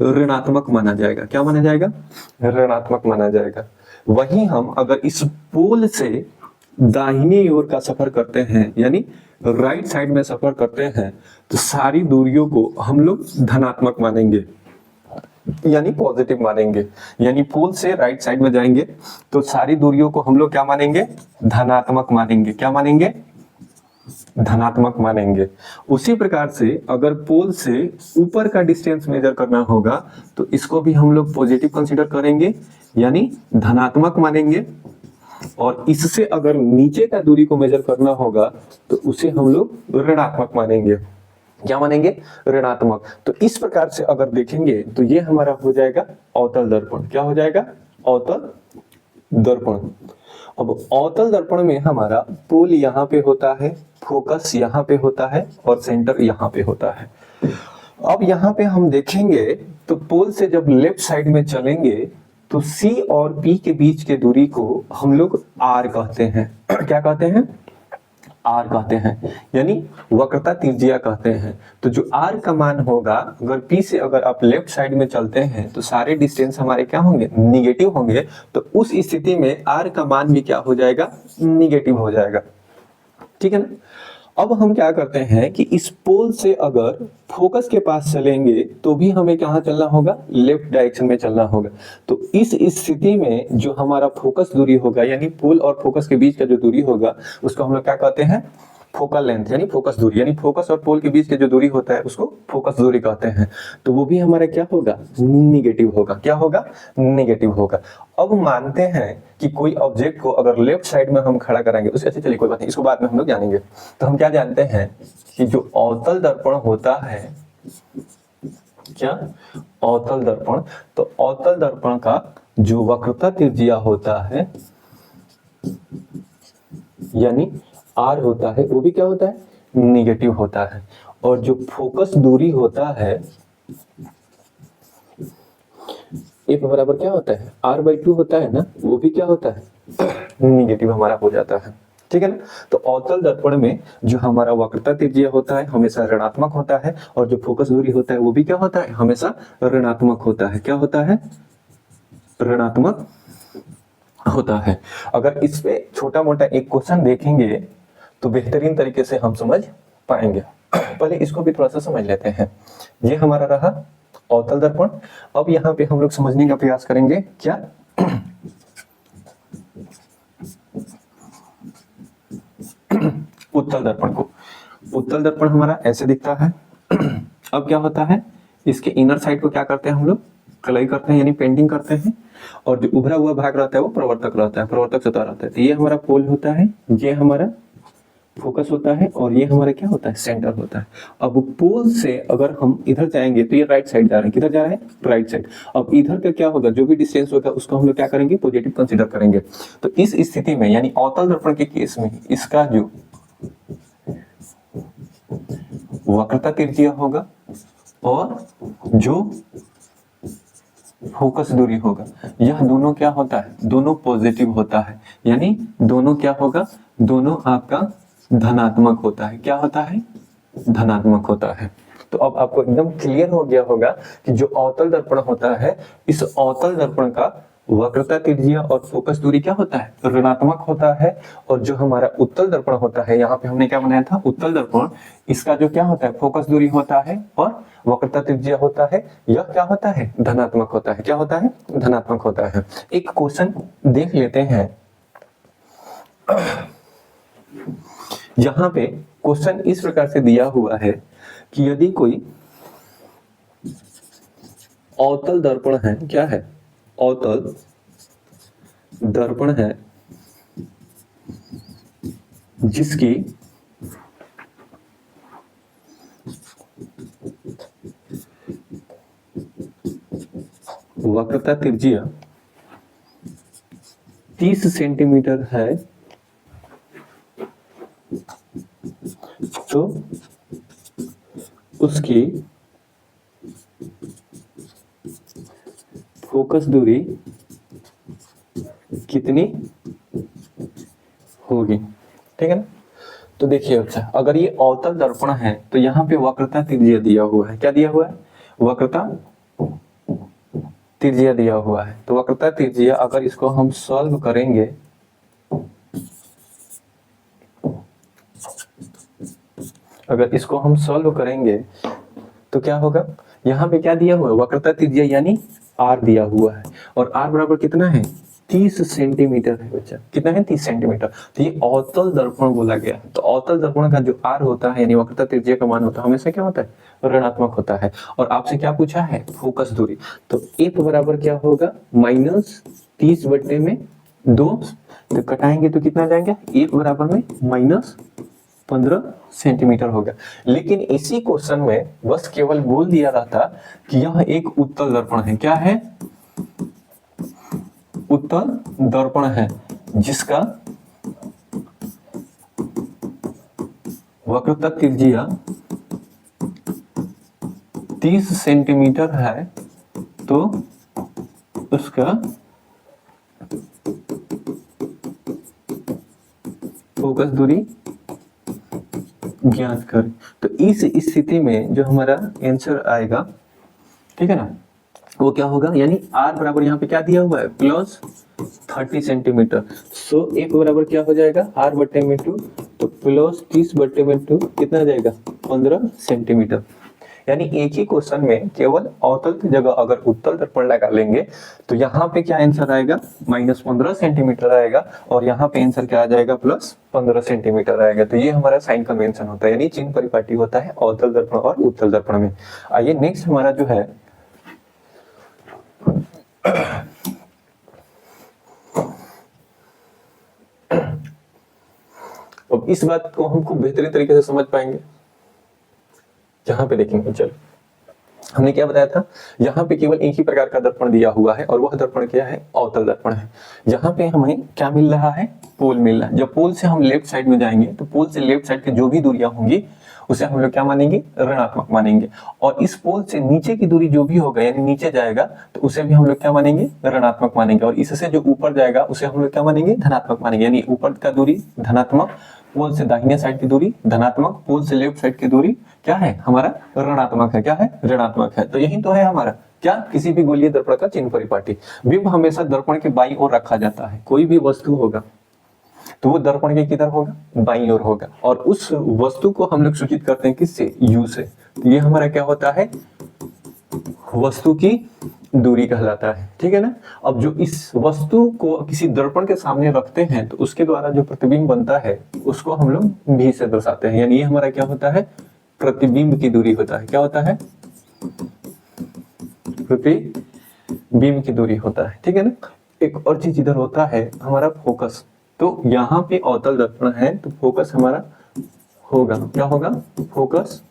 ऋणात्मक माना जाएगा। क्या माना जाएगा, ऋणात्मक माना जाएगा। वहीं हम अगर इस पोल से दाहिनी ओर का सफर करते हैं यानी राइट साइड में सफर करते हैं, तो सारी दूरियों को हम लोग धनात्मक मानेंगे यानी पॉजिटिव मानेंगे। यानी पोल से राइट साइड में जाएंगे तो सारी दूरियों को हम लोग क्या मानेंगे, धनात्मक मानेंगे। क्या मानेंगे, धनात्मक मानेंगे। उसी प्रकार से अगर पोल से ऊपर का डिस्टेंस मेजर करना होगा तो इसको भी हम लोग पॉजिटिव कंसीडर करेंगे यानी धनात्मक मानेंगे। और इससे अगर नीचे का दूरी को मेजर करना होगा तो उसे हम लोग ऋणात्मक मानेंगे। क्या मानेंगे, ऋणात्मक। तो इस प्रकार से अगर देखेंगे तो ये हमारा हो जाएगा अवतल दर्पण। क्या हो जाएगा, अवतल दर्पण। अब अवतल दर्पण में हमारा पोल यहाँ पे होता है, फोकस यहाँ पे होता है और सेंटर यहाँ पे होता है। अब यहाँ पे हम देखेंगे तो पोल से जब लेफ्ट साइड में चलेंगे तो C और P के बीच के दूरी को हम लोग R कहते हैं। क्या कहते हैं, R कहते हैं यानी वक्रता त्रिज्या कहते हैं। तो जो R का मान होगा, अगर P से अगर आप लेफ्ट साइड में चलते हैं तो सारे डिस्टेंस हमारे क्या होंगे, निगेटिव होंगे। तो उस स्थिति में R का मान भी क्या हो जाएगा, निगेटिव हो जाएगा। ठीक है ना। अब हम क्या करते हैं कि इस पोल से अगर फोकस के पास चलेंगे तो भी हमें कहाँ चलना होगा, लेफ्ट डायरेक्शन में चलना होगा। तो इस स्थिति में जो हमारा फोकस दूरी होगा यानी पोल और फोकस के बीच का जो दूरी होगा उसको हम लोग क्या कहते हैं, फोकल लेंथ यानी फोकस दूरी। यानी फोकस और पोल के बीच के जो दूरी होता है उसको फोकस दूरी कहते हैं। तो वो भी हमारा क्या होगा, निगेटिव होगा। क्या होगा, निगेटिव होगा। अब मानते हैं कि कोई ऑब्जेक्ट को अगर लेफ्ट साइड में हम खड़ा कराएंगे, उससे अच्छा चलिए कोई बात नहीं, इसको बाद में हम लोग जानेंगे। तो हम क्या जानते हैं कि जो अवतल दर्पण होता है, क्या अवतल दर्पण, तो अवतल दर्पण का जो वक्रता त्रिज्या होता है यानी R होता है वो भी क्या होता है, निगेटिव होता है। और जो फोकस दूरी होता है F बराबर क्या होता है, R/2 होता है ना, वो भी क्या होता है, निगेटिव हमारा हो जाता है। ठीक है ना। तो अवतल दर्पण में जो हमारा वक्रता त्रिज्या होता है हमेशा ऋणात्मक होता है और जो फोकस दूरी होता है वो भी क्या होता है, हमेशा ऋणात्मक होता है। क्या होता है, ऋणात्मक होता है। अगर इस पे छोटा मोटा एक क्वेश्चन देखेंगे तो बेहतरीन तरीके से हम समझ पाएंगे। पहले इसको भी थोड़ा सा समझ लेते हैं। ये हमारा रहा अवतल दर्पण। अब यहाँ पे हम लोग समझने का प्रयास करेंगे क्या, उत्तल दर्पण को। उत्तल दर्पण हमारा ऐसे दिखता है। अब क्या होता है, इसके इनर साइड को क्या करते हैं हम लोग, कलई करते हैं यानी पेंटिंग करते हैं। और जो उभरा हुआ भाग रहता है वो प्रवर्तक रहता है, प्रवर्तक सतह रहता है। तो ये हमारा पोल होता है, ये हमारा फोकस होता है और ये हमारा क्या होता है, सेंटर होता है। अब पोल से अगर हम इधर जाएंगे तो ये राइट साइड जा रहे हैं, किधर जा रहे हैं, राइट साइड। अब इधर का क्या होगा, जो भी डिस्टेंस होगा उसको हम लोग क्या करेंगे, पॉजिटिव कंसीडर करेंगे। तो इस स्थिति में यानी अवतल दर्पण के केस में इसका जो वक्रता त्रिज्या होगा और जो फोकस दूरी होगा, यह दोनों क्या होता है, दोनों पॉजिटिव होता है। यानी दोनों क्या होगा, दोनों आपका धनात्मक होता है। क्या होता है, धनात्मक होता है। तो अब आपको एकदम क्लियर हो गया होगा कि जो अवतल दर्पण होता है, इस अवतल दर्पण का वक्रता त्रिज्या और फोकस दूरी क्या होता है, ऋणात्मक होता है। और जो हमारा उत्तल दर्पण होता है, यहाँ पे हमने क्या बनाया था, उत्तल दर्पण, इसका जो क्या होता है, फोकस दूरी होता है और वक्रता त्रिज्या होता है, यह क्या होता है, धनात्मक होता है। क्या होता है, धनात्मक होता है। एक क्वेश्चन देख लेते हैं। यहाँ पे क्वेश्चन इस प्रकार से दिया हुआ है कि यदि कोई अवतल दर्पण है, क्या है, अवतल दर्पण है जिसकी वक्रता त्रिज्या 30 सेंटीमीटर है तो उसकी फोकस दूरी कितनी होगी, ठीक है ना। तो देखिए बच्चा, अगर ये अवतल दर्पण है तो यहाँ पे वक्रता त्रिज्या दिया हुआ है। क्या दिया हुआ है? वक्रता त्रिज्या दिया हुआ है। तो वक्रता त्रिज्या अगर इसको हम सॉल्व करेंगे, अगर इसको हम सॉल्व करेंगे तो क्या होगा? यहाँ पे क्या दिया हुआ है? वक्रता त्रिज्या यानी r दिया हुआ है, और r बराबर कितना है? 30 सेंटीमीटर है बच्चा। कितना है? 30 सेंटीमीटर। तो ये अवतल दर्पण बोला गया। तो अवतल दर्पण का जो r होता है यानी वक्रता त्रिज्या का मान होता है, हमेशा क्या होता है? ऋणात्मक होता है। और आपसे क्या पूछा है? फोकस दूरी। तो f बराबर क्या होगा? -30/2। तो कटाएंगे तो कितना जाएंगे? f बराबर में -15 सेंटीमीटर होगा। लेकिन इसी क्वेश्चन में बस केवल बोल दिया रहता कि यह एक उत्तल दर्पण है। क्या है? उत्तल दर्पण है, जिसका वक्रता त्रिज्या 30 सेंटीमीटर है, तो उसका फोकस दूरी ज्ञात करें। तो इस स्थिति में जो हमारा आंसर आएगा, ठीक है ना, वो क्या होगा? यानी r बराबर यहाँ पे क्या दिया हुआ है? +30 सेंटीमीटर। सो f बराबर क्या हो जाएगा? r/2। तो +30/2 कितना जाएगा? 15 सेंटीमीटर। यानी एक ही क्वेश्चन में केवल अवतल की जगह अगर उत्तल दर्पण लगा लेंगे तो यहाँ पे क्या आंसर आएगा? -15 सेंटीमीटर आएगा, और यहाँ पे आंसर क्या आ जाएगा? +15 सेंटीमीटर आएगा। तो ये हमारा साइन कन्वेंशन होता है, यानी चिन्ह परिपाटी होता है अवतल दर्पण और उत्तल दर्पण में। आइए नेक्स्ट हमारा जो है अब इस बात को हम खूब बेहतरीन तरीके से समझ पाएंगे यहाँ पे देखेंगे। चलो, हमने क्या बताया था? यहाँ पे केवल एक ही प्रकार का दर्पण दिया हुआ है, और वह दर्पण क्या है? अवतल दर्पण है। यहाँ पे हमें क्या मिल रहा है? पोल मिल रहा है। जब पोल से हम लेफ्ट साइड में जाएंगे तो पोल से लेफ्ट साइड की जो भी दूरियां होंगी उसे हम लोग क्या मानेंगे? ऋणात्मक मानेंगे। और इस पोल से नीचे की दूरी जो भी होगा यानी नीचे जाएगा तो उसे भी हम लोग क्या मानेंगे? ऋणात्मक मानेंगे। और इससे जो ऊपर जाएगा उसे हम लोग क्या मानेंगे? धनात्मक मानेंगे। यानी ऊपर का दूरी धनात्मक, पोल से दाहिने साइड की दूरी धनात्मक, पोल से लेफ्ट साइड की दूरी क्या है? हमारा ऋणात्मक है। क्या है? ऋणात्मक है। तो यही तो है हमारा क्या? किसी भी गोलीय दर्पण का चिन्ह परिपाटी। बिंब हमेशा दर्पण के बाईं ओर रखा जाता है। कोई भी वस्तु होगा तो वो दर्पण के किधर होगा? बाईं ओर होगा। और उस वस्तु को हम लोग सूचित करते हैं किससे? u से। तो ये हमारा क्या होता है? वस्तु की दूरी कहलाता है, ठीक है ना। अब जो इस वस्तु को किसी दर्पण के सामने रखते हैं तो उसके द्वारा जो प्रतिबिंब बनता है उसको हम लोग v से दर्शाते हैं। यानी ये हमारा क्या होता है? प्रतिबिंब की दूरी होता है। क्या होता है? प्रतिबिंब की दूरी होता है, ठीक है ना। एक और चीज इधर होता है हमारा फोकस। तो यहाँ पे अवतल दर्पण है तो फोकस हमारा होगा, क्या होगा? फोकस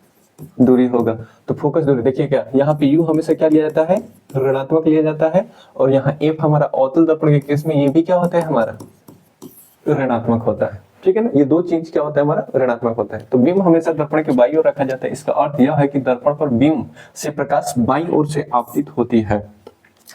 दूरी होगा। तो फोकस दूरी देखिए, क्या यहाँ पे u हमेशा क्या लिया जाता है? ऋणात्मक लिया जाता है। और यहाँ f हमारा अवतल दर्पण के केस में ये भी क्या होता है? हमारा ऋणात्मक होता है, ठीक है ना। ये दो चीज क्या होता है? हमारा ऋणात्मक होता है। तो बिंब हमेशा दर्पण के बाईं ओर रखा जाता है। इसका अर्थ यह है कि दर्पण पर बिंब से प्रकाश बाईं ओर से आपतित होती है।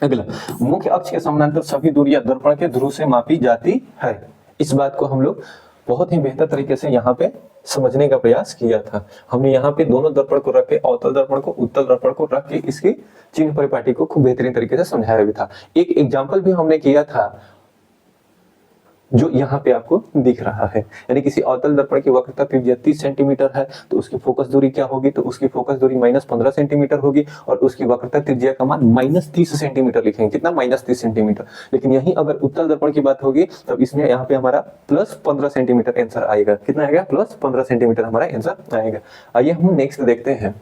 अगला, मुख्य अक्ष के समानांतर सभी दूरियां दर्पण के ध्रुव से मापी जाती है। इस बात को हम लोग बहुत ही बेहतर तरीके से यहाँ पे समझने का प्रयास किया था। हमने यहाँ पे दोनों दर्पण को रख के, अवतल दर्पण को, उत्तल दर्पण को रख के इसकी चिन्ह परिपाटी को खूब बेहतरीन तरीके से समझाया भी था। एक एग्जाम्पल भी हमने किया था जो यहाँ पे आपको दिख रहा है। यानी किसी अवतल दर्पण की वक्रता त्रिज्या 30 सेंटीमीटर है तो उसकी फोकस दूरी क्या होगी? तो उसकी फोकस दूरी -15 सेंटीमीटर होगी, और उसकी वक्रता त्रिज्या का मान -30 सेंटीमीटर लिखेंगे। कितना? -30 सेंटीमीटर। लेकिन यही अगर उत्तल दर्पण की बात होगी तब इसमें यहाँ पे हमारा +15 सेंटीमीटर आंसर आएगा। कितना आएगा? +15 सेंटीमीटर हमारा आंसर आएगा। आइए हम नेक्स्ट देखते हैं।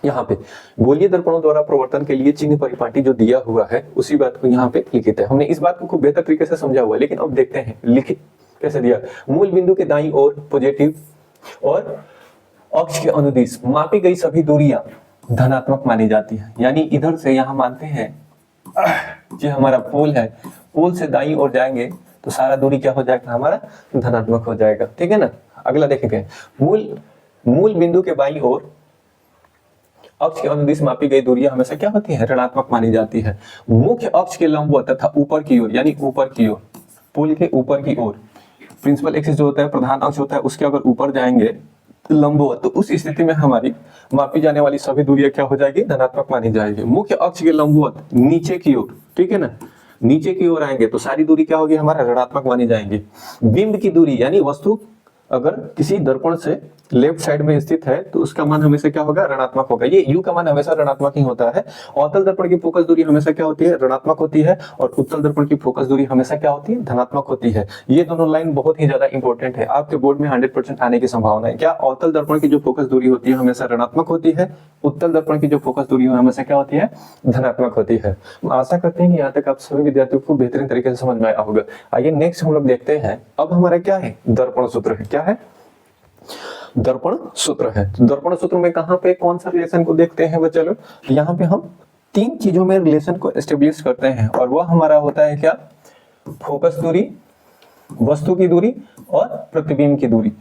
यहाँ पे गोलीय दर्पणों द्वारा प्रवर्तन के लिए चिन्ह परिपाटी जो दिया हुआ है उसी बात को यहाँ पे लिखित है। हमने इस बात को खूब बेहतर तरीके से समझा हुआ है, लेकिन अब देखते हैं लिखित कैसे दिया। मूल बिंदु के दाईं ओर पॉजिटिव और अक्ष के अनुदिश मापी गई सभी दूरियां धनात्मक मानी जाती है। यानी इधर से यहाँ मानते हैं कि हमारा पोल है, पोल से दाईं ओर जाएंगे तो सारा दूरी क्या हो जाएगा? हमारा धनात्मक हो जाएगा, ठीक है ना। अगला देखेंगे, मूल बिंदु के बाईं ओर अक्ष के अनुदिश मापी गई दूरियां हमेशा क्या होती है, ऋणात्मक मानी जाती है। मुख्य अक्ष के लंबवत तथा ऊपर की ओर, यानी ऊपर की ओर, पुल के ऊपर की ओर, प्रिंसिपल एक्सिस जो होता है, प्रधान अक्ष होता है, उसके अगर ऊपर जाएंगे लंबवत, तो उस स्थिति में हमारी मापी जाने वाली सभी दूरियां क्या हो जाएगी, धनात्मक मानी जाएगी। मुख्य अक्ष के लंबवत नीचे की ओर, ठीक है ना, नीचे की ओर आएंगे तो सारी दूरी क्या होगी, हमारा ऋणात्मक मानी जाएंगी। बिंब की दूरी, यानी वस्तु अगर किसी दर्पण से लेफ्ट साइड में स्थित है तो उसका मान हमेशा क्या होगा, ऋणात्मक होगा। ये यू का मान हमेशा ऋणात्मक ही होता है। अवतल दर्पण की फोकस दूरी हमेशा क्या होती है, ऋणात्मक होती है, और उत्तल दर्पण की फोकस दूरी हमेशा क्या होती है, धनात्मक होती है। ये दोनों लाइन बहुत ही ज्यादा इंपॉर्टेंट है, आपके बोर्ड में 100% आने की संभावना है। क्या अवतल दर्पण की जो फोकस दूरी होती है हमेशा ऋणात्मक होती है, उत्तल दर्पण की जो फोकस दूरी है हमेशा क्या होती है, धनात्मक होती है। आशा करते हैं कि यहाँ तक आप सभी विद्यार्थियों को बेहतरीन तरीके से समझ में आया होगा। आइए नेक्स्ट हम लोग देखते हैं, अब हमारा क्या है, दर्पण सूत्र है। क्या है, दर्पण सूत्र है। तो दर्पण सूत्र में कहां पे कौन सा रिलेशन को देखते हैं बच्चा लोग, यहाँ पे हम तीन चीजों में रिलेशन को एस्टेब्लिश करते हैं, और वह हमारा होता है क्या, फोकस दूरी, वस्तु की दूरी और प्रतिबिंब की दूरी।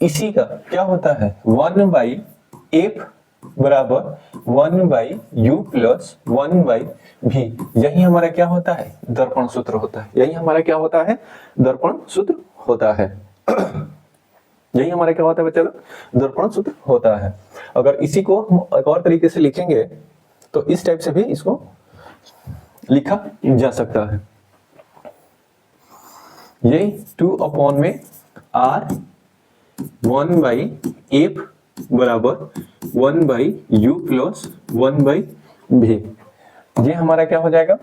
इसी का क्या होता है, 1/f बराबर 1/u प्लस 1/v, यही हमारा क्या होता है, दर्पण सूत्र होता है। यही हमारा क्या होता है, दर्पण सूत्र होता है। यही हमारा क्या होता है बच्चा लोग, दर्पण सूत्र होता है। अगर इसी को हम एक और तरीके से लिखेंगे तो इस टाइप से भी इसको लिखा जा सकता है। ये 2 में r 1/f बराबर 1/u प्लस 1/v, ये हमारा क्या हो जाएगा,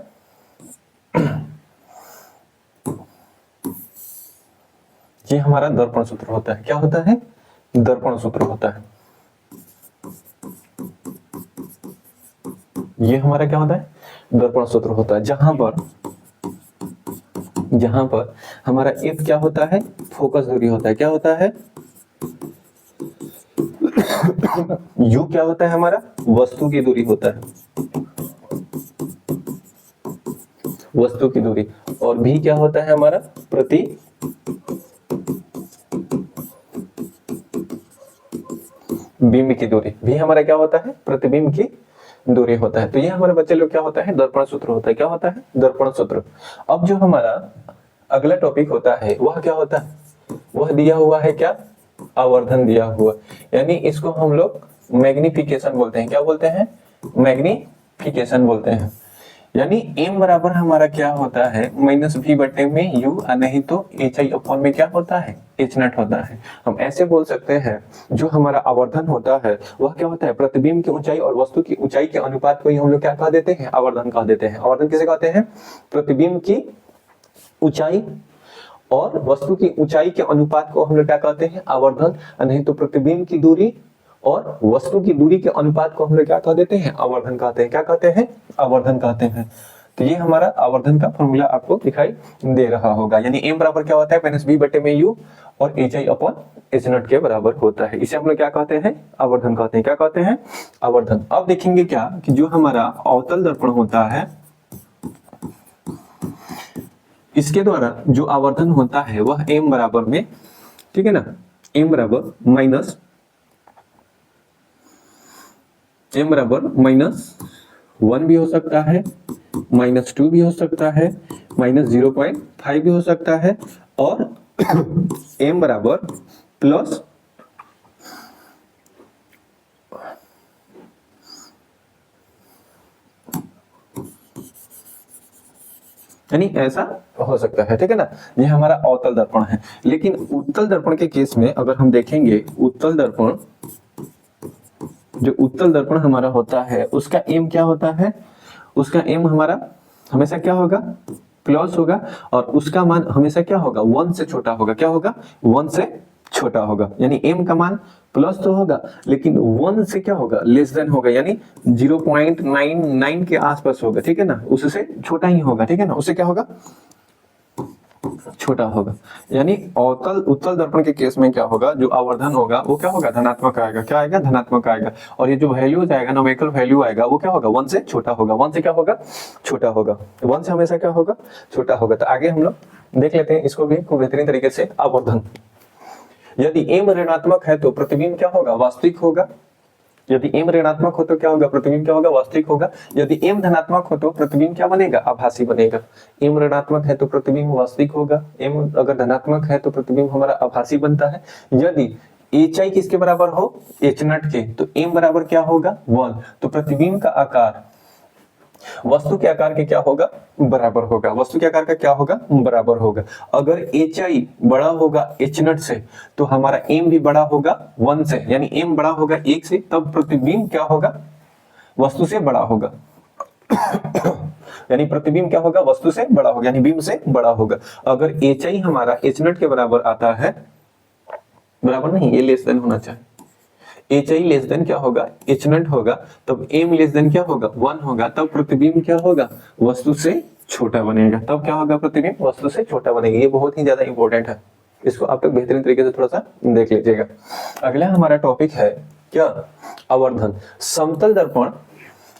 ये हमारा दर्पण सूत्र होता है। क्या होता है, दर्पण सूत्र होता है। ये हमारा क्या होता है, दर्पण सूत्र होता है, जहां पर हमारा f क्या होता है, फोकस दूरी होता है। क्या होता है, u क्या होता है, हमारा वस्तु की दूरी होता है, वस्तु की दूरी, और v क्या होता है, हमारा बिंब की दूरी। भी हमारा क्या होता है, प्रतिबिंब की दूरी होता है। तो ये हमारे बच्चे लोग क्या होता है, दर्पण सूत्र होता है। क्या होता है, दर्पण सूत्र। अब जो हमारा अगला टॉपिक होता है वह क्या होता है, वह दिया हुआ है क्या, आवर्धन दिया हुआ, यानी इसको हम लोग मैग्निफिकेशन बोलते हैं। क्या बोलते हैं, मैग्निफिकेशन बोलते हैं। यानी m बराबर हमारा क्या होता है, -v बटे में u, नहीं तो hi अपॉन में क्या होता है, h0 होता है। हम ऐसे बोल सकते हैं, जो हमारा आवर्धन होता है वह क्या होता है, प्रतिबिंब की ऊंचाई और वस्तु की ऊंचाई के अनुपात को ही हम लोग क्या कह देते हैं, आवर्धन कह देते हैं। आवर्धन किसे कहते हैं, प्रतिबिंब की ऊंचाई और वस्तु की ऊंचाई के अनुपात को हम लोग क्या कहते हैं, आवर्धन, नहीं तो प्रतिबिंब की दूरी और वस्तु की दूरी के अनुपात को हम लोग क्या कह देते हैं, आवर्धन कहते हैं। क्या कहते हैं, आवर्धन कहते हैं। तो ये हमारा आवर्धन का फॉर्मूला आपको दिखाई दे रहा होगा। यानी m बराबर क्या होता है, -v बटे में u, और hi अपॉन h0 के बराबर होता है। इसे हम लोग क्या कहते हैं, आवर्धन कहते हैं। क्या कहते हैं, आवर्धन। अब देखेंगे क्या कि जो हमारा अवतल दर्पण होता है, इसके द्वारा जो आवर्धन होता है वह m बराबर में, ठीक है ना, m बराबर -1 भी हो सकता है, -2 भी हो सकता है, -0.5 भी हो सकता है, और m बराबर प्लस यानी ऐसा हो सकता है, ठीक है ना। ये हमारा अवतल दर्पण है। लेकिन उत्तल दर्पण के केस में अगर हम देखेंगे, उत्तल दर्पण, जो उत्तल दर्पण हमारा होता है उसका m क्या होता है, उसका m हमारा हमेशा क्या होगा, प्लस होगा, और उसका मान हमेशा क्या होगा, 1 से छोटा होगा। क्या होगा, 1 से छोटा होगा। यानी m का मान प्लस तो होगा लेकिन 1 से क्या होगा, लेस देन होगा, यानी 0.99 के आसपास होगा, ठीक है ना, उससे छोटा ही होगा, ठीक है ना, उससे क्या होगा, छोटा होगा। यानी अवतल उत्तल दर्पण के केस में क्या होगा, जो आवर्धन होगा वो क्या होगा, धनात्मक आएगा। क्या आएगा, धनात्मक आएगा। और ये जो वैल्यू आएगा, नोमेरिकल वैल्यू आएगा, वो क्या होगा, 1 से छोटा होगा। 1 से क्या होगा, छोटा होगा। 1 से हमेशा क्या होगा, छोटा होगा। तो आगे हम लोग देख लेते हैं इसको भी खूब बेहतरीन तरीके से, आवर्धन। यदि m ऋणात्मक है तो प्रतिबिंब क्या होगा, वास्तविक होगा। यदि m ऋणात्मक हो तो क्या होगा, प्रतिबिंब क्या होगा, वास्तविक होगा। यदि m धनात्मक हो तो प्रतिबिंब क्या बनेगा, आभासी बनेगा। m ऋणात्मक है तो प्रतिबिंब वास्तविक होगा, m अगर धनात्मक है तो प्रतिबिंब हमारा आभासी बनता है। यदि hi किसके बराबर हो, h0 के, तो m बराबर क्या होगा, 1, तो प्रतिबिंब का आकार वस्तु के आकार के क्या होगा, बराबर होगा। वस्तु के आकार का क्या होगा, बराबर होगा। अगर hi बड़ा होगा h0 से तो हमारा m भी बड़ा होगा 1 से, यानी m बड़ा होगा 1 से, तब प्रतिबिंब क्या होगा, वस्तु से बड़ा होगा। यानी प्रतिबिंब क्या होगा, वस्तु से बड़ा होगा, यानी बिंब से बड़ा होगा। अगर hi हमारा h0 के बराबर आता है, बराबर नहीं, ये लेस देन होना चाहिए, hi लेस देन क्या होगा, h0 होगा, तब m लेस देन क्या होगा, 1 होगा, तब प्रतिबिंब क्या होगा, वस्तु से छोटा बनेगा। तब क्या होगा, प्रतिबिंब वस्तु से छोटा बनेगा। ये बहुत ही ज्यादा इंपॉर्टेंट है, इसको आप लोग बेहतरीन तरीके से थोड़ा सा देख लीजिएगा। अगला हमारा टॉपिक है क्या, आवर्धन। समतल दर्पण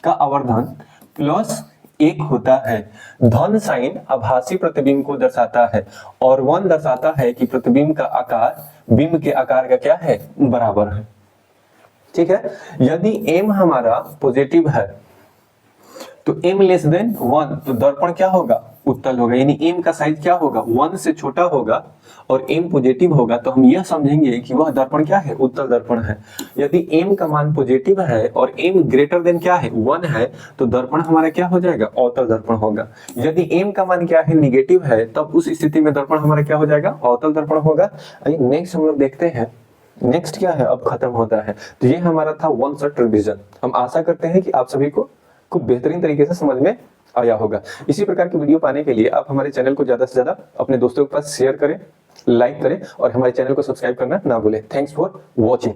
का आवर्धन +1 होता है। धन साइन आभासी प्रतिबिंब को दर्शाता है और 1 दर्शाता है कि प्रतिबिंब का आकार बिंब के आकार का क्या है, बराबर है। ठीक है। यदि m हमारा पॉजिटिव है तो m लेस देन 1, तो दर्पण क्या होगा, उत्तल होगा, यानी m का साइज क्या होगा, 1 से छोटा होगा और m पॉजिटिव होगा, तो हम यह समझेंगे कि वह दर्पण क्या है, उत्तल दर्पण है। यदि m का मान पॉजिटिव है और m ग्रेटर देन क्या है, 1 है, तो दर्पण हमारा क्या हो जाएगा, अवतल दर्पण होगा। यदि m का मान क्या है, निगेटिव है, तब उस स्थिति में दर्पण हमारा क्या हो जाएगा, अवतल दर्पण होगा। नेक्स्ट हम लोग देखते हैं, नेक्स्ट क्या है, अब खत्म होता है। तो ये हमारा था 1 शॉट रिवीजन। हम आशा करते हैं कि आप सभी को खूब बेहतरीन तरीके से समझ में आया होगा। इसी प्रकार की वीडियो पाने के लिए आप हमारे चैनल को ज्यादा से ज्यादा अपने दोस्तों के पास शेयर करें, लाइक करें और हमारे चैनल को सब्सक्राइब करना ना भूलें। Thanks for watching.